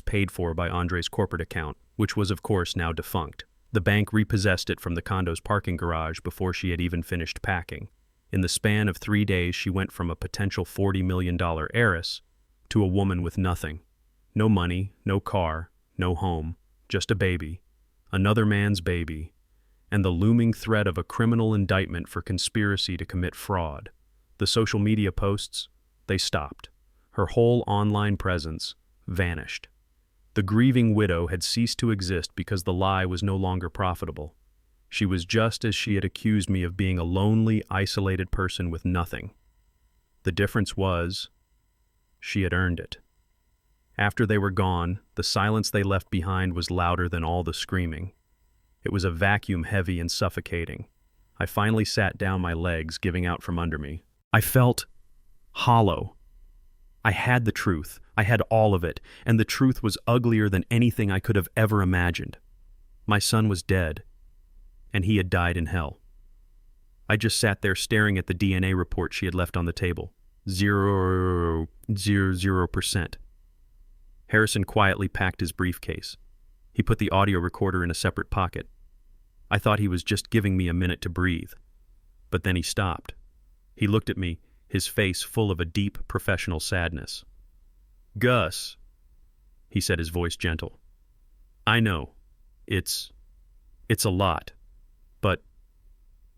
paid for by Andre's corporate account, which was of course now defunct. The bank repossessed it from the condo's parking garage before she had even finished packing. In the span of 3 days, she went from a potential $40 million heiress to a woman with nothing. No money, no car, no home, just a baby, another man's baby, and the looming threat of a criminal indictment for conspiracy to commit fraud. The social media posts, they stopped. Her whole online presence vanished. The grieving widow had ceased to exist because the lie was no longer profitable. She was just as she had accused me of being, a lonely, isolated person with nothing. The difference was, she had earned it. After they were gone, the silence they left behind was louder than all the screaming. It was a vacuum heavy and suffocating. I finally sat down, my legs giving out from under me. I felt hollow. I had the truth. I had all of it, and the truth was uglier than anything I could have ever imagined. My son was dead, and he had died in hell. I just sat there staring at the DNA report she had left on the table. 0.00%. Harrison quietly packed his briefcase. He put the audio recorder in a separate pocket. I thought he was just giving me a minute to breathe. But then he stopped. He looked at me, his face full of a deep professional sadness. "Gus," he said, his voice gentle. "I know. It's a lot. But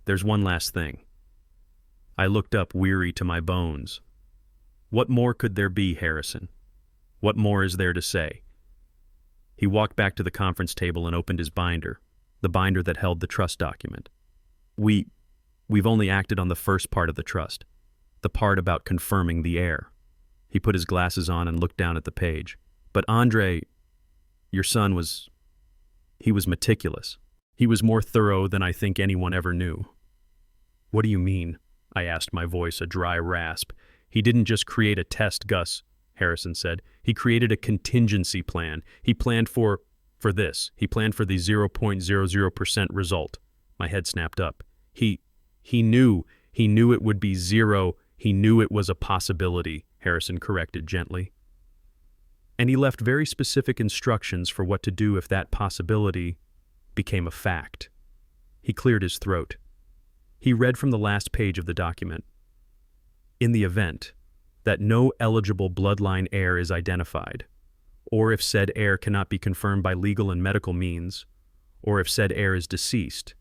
there's one last thing." I looked up, weary to my bones. What more could there be, Harrison? What more is there to say? He walked back to the conference table and opened his binder, the binder that held the trust document. We've only acted on the first part of the trust, the part about confirming the heir. He put his glasses on and looked down at the page. But Andre, your son was meticulous. He was more thorough than I think anyone ever knew. "What do you mean?" I asked, my voice a dry rasp. "He didn't just create a test, Gus," Harrison said. "He created a contingency plan. He planned for this. He planned for the 0.00% result." My head snapped up. He knew it would be zero. He knew it was a possibility," Harrison corrected gently. "And he left very specific instructions for what to do if that possibility became a fact." He cleared his throat. He read from the last page of the document. "In the event that no eligible bloodline heir is identified, or if said heir cannot be confirmed by legal and medical means, or if said heir is deceased,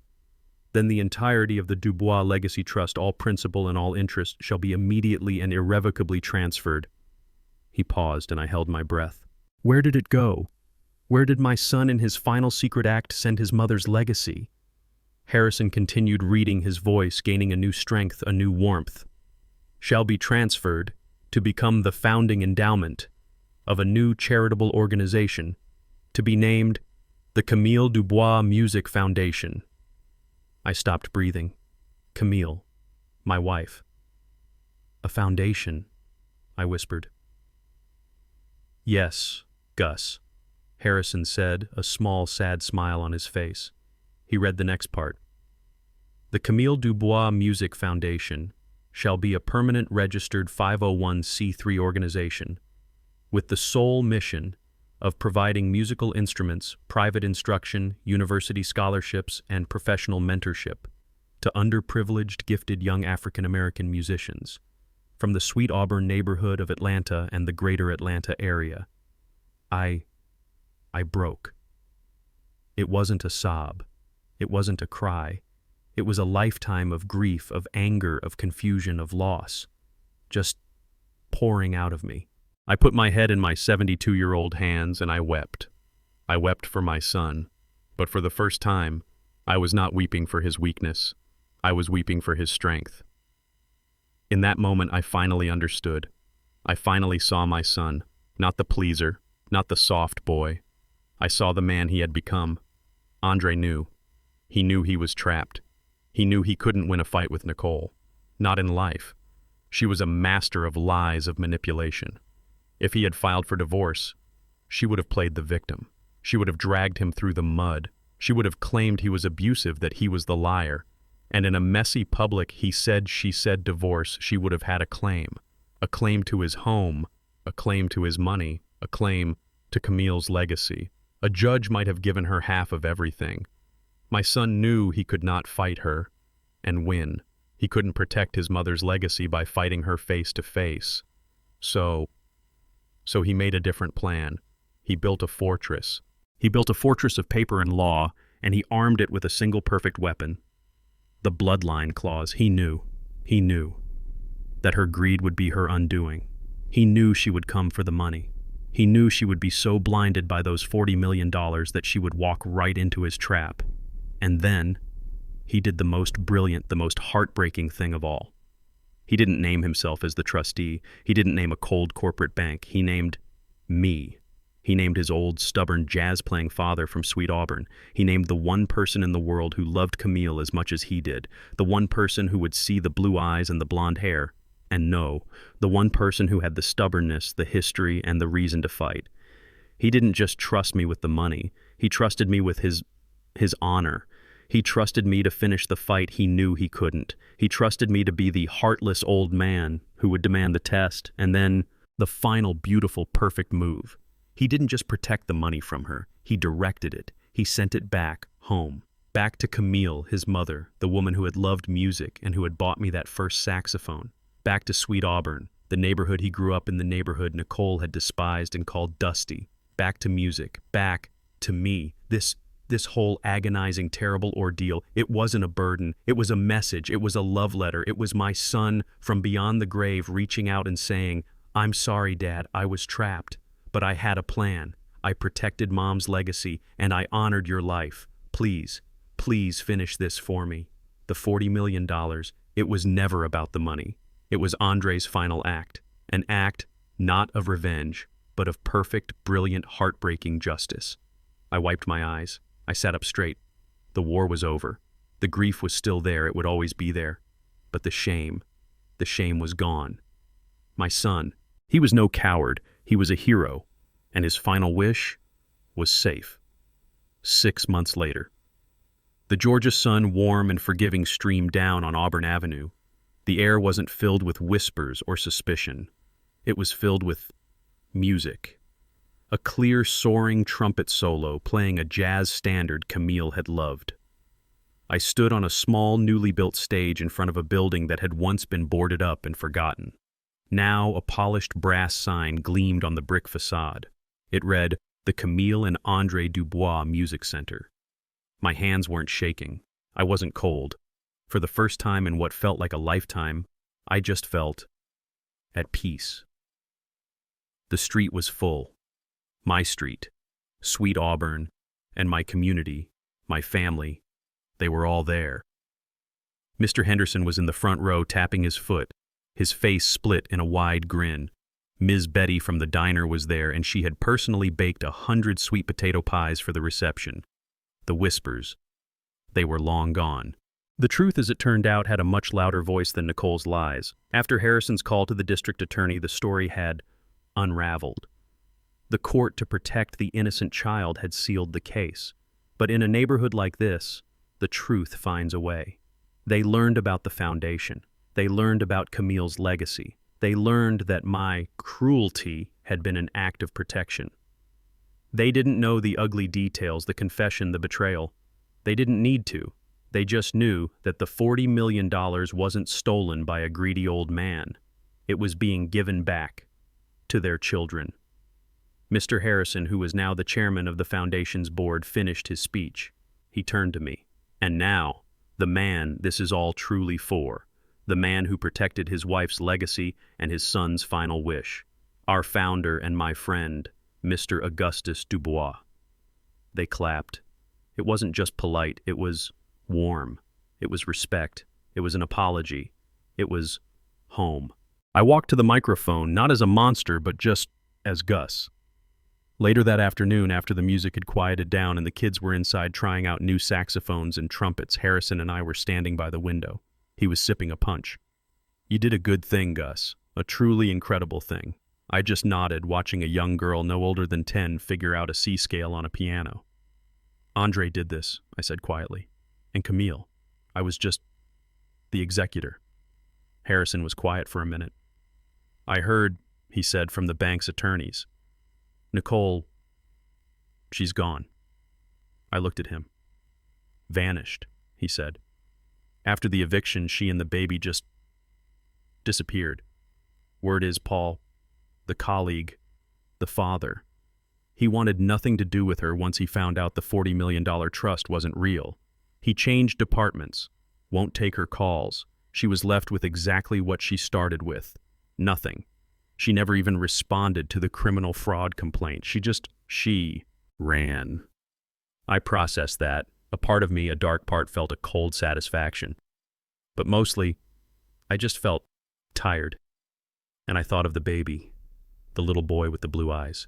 then the entirety of the Dubois Legacy Trust, all principal and all interest, shall be immediately and irrevocably transferred." He paused, and I held my breath. Where did it go? Where did my son in his final secret act send his mother's legacy? Harrison continued reading, his voice gaining a new strength, a new warmth. "Shall be transferred to become the founding endowment of a new charitable organization to be named the Camille Dubois Music Foundation." I stopped breathing. Camille, my wife. A foundation, I whispered. Yes, Gus, Harrison said, a small, sad smile on his face. He read the next part. The Camille Dubois Music Foundation shall be a permanent registered 501c3 organization with the sole mission of providing musical instruments, private instruction, university scholarships, and professional mentorship to underprivileged, gifted young African American musicians from the Sweet Auburn neighborhood of Atlanta and the greater Atlanta area. I broke. It wasn't a sob. It wasn't a cry. It was a lifetime of grief, of anger, of confusion, of loss, just pouring out of me. I put my head in my 72-year-old hands and I wept. I wept for my son, but for the first time, I was not weeping for his weakness. I was weeping for his strength. In that moment, I finally understood. I finally saw my son, not the pleaser, not the soft boy. I saw the man he had become. Andre knew. He knew he was trapped. He knew he couldn't win a fight with Nicole. Not in life. She was a master of lies, of manipulation. If he had filed for divorce, she would have played the victim. She would have dragged him through the mud. She would have claimed he was abusive, that he was the liar. And in a messy public he said, she said divorce, she would have had a claim to his home, a claim to his money, a claim to Camille's legacy. A judge might have given her half of everything. My son knew he could not fight her and win. He couldn't protect his mother's legacy by fighting her face to face. So he made a different plan. He built a fortress. He built a fortress of paper and law, and he armed it with a single perfect weapon. The bloodline clause. He knew that her greed would be her undoing. He knew she would come for the money. He knew she would be so blinded by those $40 million that she would walk right into his trap. And then, he did the most brilliant, the most heartbreaking thing of all. He didn't name himself as the trustee. He didn't name a cold corporate bank. He named me. He named his old, stubborn, jazz-playing father from Sweet Auburn. He named the one person in the world who loved Camille as much as he did. The one person who would see the blue eyes and the blonde hair. And no, the one person who had the stubbornness, the history, and the reason to fight. He didn't just trust me with the money. He trusted me with his honor. He trusted me to finish the fight he knew he couldn't. He trusted me to be the heartless old man who would demand the test, and then the final beautiful, perfect move. He didn't just protect the money from her. He directed it. He sent it back home. Back to Camille, his mother, the woman who had loved music and who had bought me that first saxophone. Back to Sweet Auburn, the neighborhood he grew up in, the neighborhood Nicole had despised and called dusty. Back to music. Back to me. This whole agonizing, terrible ordeal, it wasn't a burden. It was a message. It was a love letter. It was my son from beyond the grave reaching out and saying, "I'm sorry, Dad, I was trapped. But I had a plan. I protected Mom's legacy, and I honored your life. Please, please finish this for me." The $40 million, it was never about the money. It was Andre's final act. An act not of revenge, but of perfect, brilliant, heartbreaking justice. I wiped my eyes. I sat up straight. The war was over. The grief was still there. It would always be there. But the shame was gone. My son, he was no coward. He was a hero, and his final wish was safe. 6 months later. The Georgia sun, warm and forgiving, streamed down on Auburn Avenue. The air wasn't filled with whispers or suspicion. It was filled with music. A clear, soaring trumpet solo playing a jazz standard Camille had loved. I stood on a small, newly built stage in front of a building that had once been boarded up and forgotten. Now a polished brass sign gleamed on the brick facade. It read, "The Camille and Andre Dubois Music Center." My hands weren't shaking. I wasn't cold. For the first time in what felt like a lifetime, I just felt at peace. The street was full. My street, Sweet Auburn, and my community, my family, they were all there. Mr. Henderson was in the front row tapping his foot, his face split in a wide grin. Ms. Betty from the diner was there, and she had personally baked 100 sweet potato pies for the reception. The whispers, they were long gone. The truth, as it turned out, had a much louder voice than Nicole's lies. After Harrison's call to the district attorney, the story had unraveled. The court, to protect the innocent child, had sealed the case. But in a neighborhood like this, the truth finds a way. They learned about the foundation. They learned about Camille's legacy. They learned that my cruelty had been an act of protection. They didn't know the ugly details, the confession, the betrayal. They didn't need to. They just knew that the $40 million wasn't stolen by a greedy old man. It was being given back to their children. Mr. Harrison, who was now the chairman of the foundation's board, finished his speech. He turned to me. And now, the man this is all truly for, the man who protected his wife's legacy and his son's final wish, our founder and my friend, Mr. Augustus Dubois. They clapped. It wasn't just polite, it was warm. It was respect. It was an apology. It was home. I walked to the microphone, not as a monster, but just as Gus. Later that afternoon, after the music had quieted down and the kids were inside trying out new saxophones and trumpets, Harrison and I were standing by the window. He was sipping a punch. "You did a good thing, Gus. A truly incredible thing." I just nodded, watching a young girl no older than 10 figure out a C scale on a piano. "Andre did this," I said quietly. "And Camille. I was just the executor." Harrison was quiet for a minute. "I heard," he said, "from the bank's attorneys. Nicole, she's gone." I looked at him. "Vanished," he said. "After the eviction, she and the baby just disappeared. Word is, Paul, the colleague, the father, he wanted nothing to do with her once he found out the $40 million trust wasn't real. He changed departments, won't take her calls. She was left with exactly what she started with, nothing. She never even responded to the criminal fraud complaint. She ran." I processed that. A part of me, a dark part, felt a cold satisfaction. But mostly, I just felt tired. And I thought of the baby, the little boy with the blue eyes.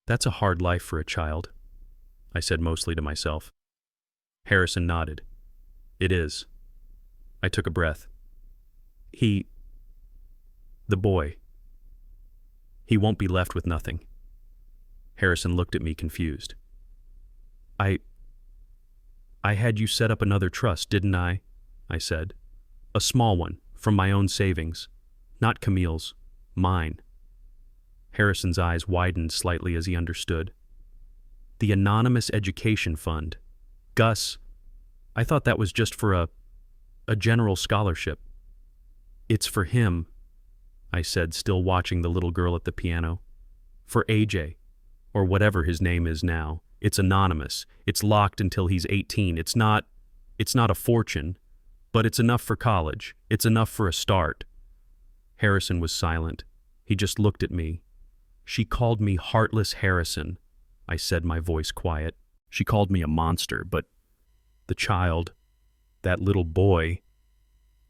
"That's a hard life for a child," I said mostly to myself. Harrison nodded. "It is." I took a breath. The boy, he won't be left with nothing." Harrison looked at me confused. I had you set up another trust, didn't I?" I said. "A small one, from my own savings. Not Camille's, mine." Harrison's eyes widened slightly as he understood. "The Anonymous Education Fund. Gus, I thought that was just for a general scholarship." "It's for him," I said, still watching the little girl at the piano. "For AJ, or whatever his name is now. It's anonymous. It's locked until he's 18. It's not a fortune, but it's enough for college. It's enough for a start." Harrison was silent. He just looked at me. "She called me Heartless Harrison," I said, my voice quiet. "She called me a monster, but the child, that little boy,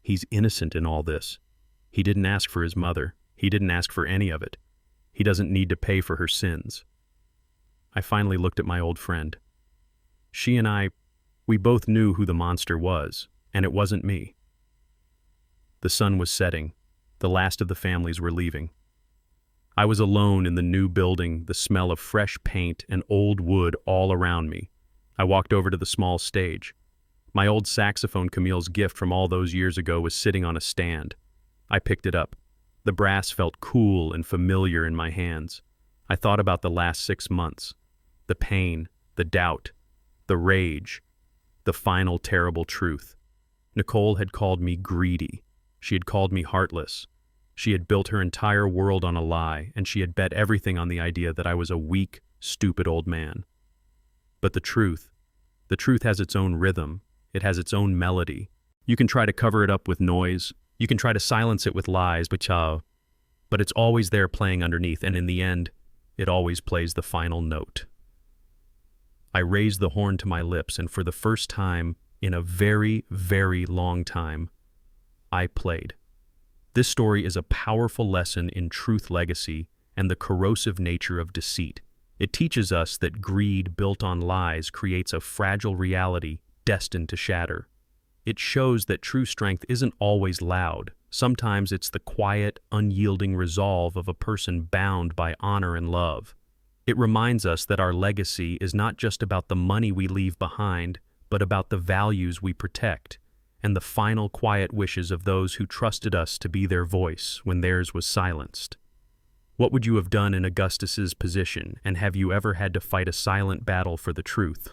he's innocent in all this. He didn't ask for his mother. He didn't ask for any of it. He doesn't need to pay for her sins." I finally looked at my old friend. She and I, we both knew who the monster was, and it wasn't me. The sun was setting. The last of the families were leaving. I was alone in the new building, the smell of fresh paint and old wood all around me. I walked over to the small stage. My old saxophone, Camille's gift from all those years ago, was sitting on a stand. I picked it up. The brass felt cool and familiar in my hands. I thought about the last 6 months. The pain, the doubt, the rage, the final terrible truth. Nicole had called me greedy. She had called me heartless. She had built her entire world on a lie, and she had bet everything on the idea that I was a weak, stupid old man. But the truth has its own rhythm. It has its own melody. You can try to cover it up with noise. You can try to silence it with lies, but it's always there playing underneath, and in the end, it always plays the final note. I raised the horn to my lips, and for the first time in a very, very long time, I played. This story is a powerful lesson in truth, legacy, and the corrosive nature of deceit. It teaches us that greed built on lies creates a fragile reality destined to shatter. It shows that true strength isn't always loud. Sometimes it's the quiet, unyielding resolve of a person bound by honor and love. It reminds us that our legacy is not just about the money we leave behind, but about the values we protect, and the final quiet wishes of those who trusted us to be their voice when theirs was silenced. What would you have done in Augustus's position, and have you ever had to fight a silent battle for the truth?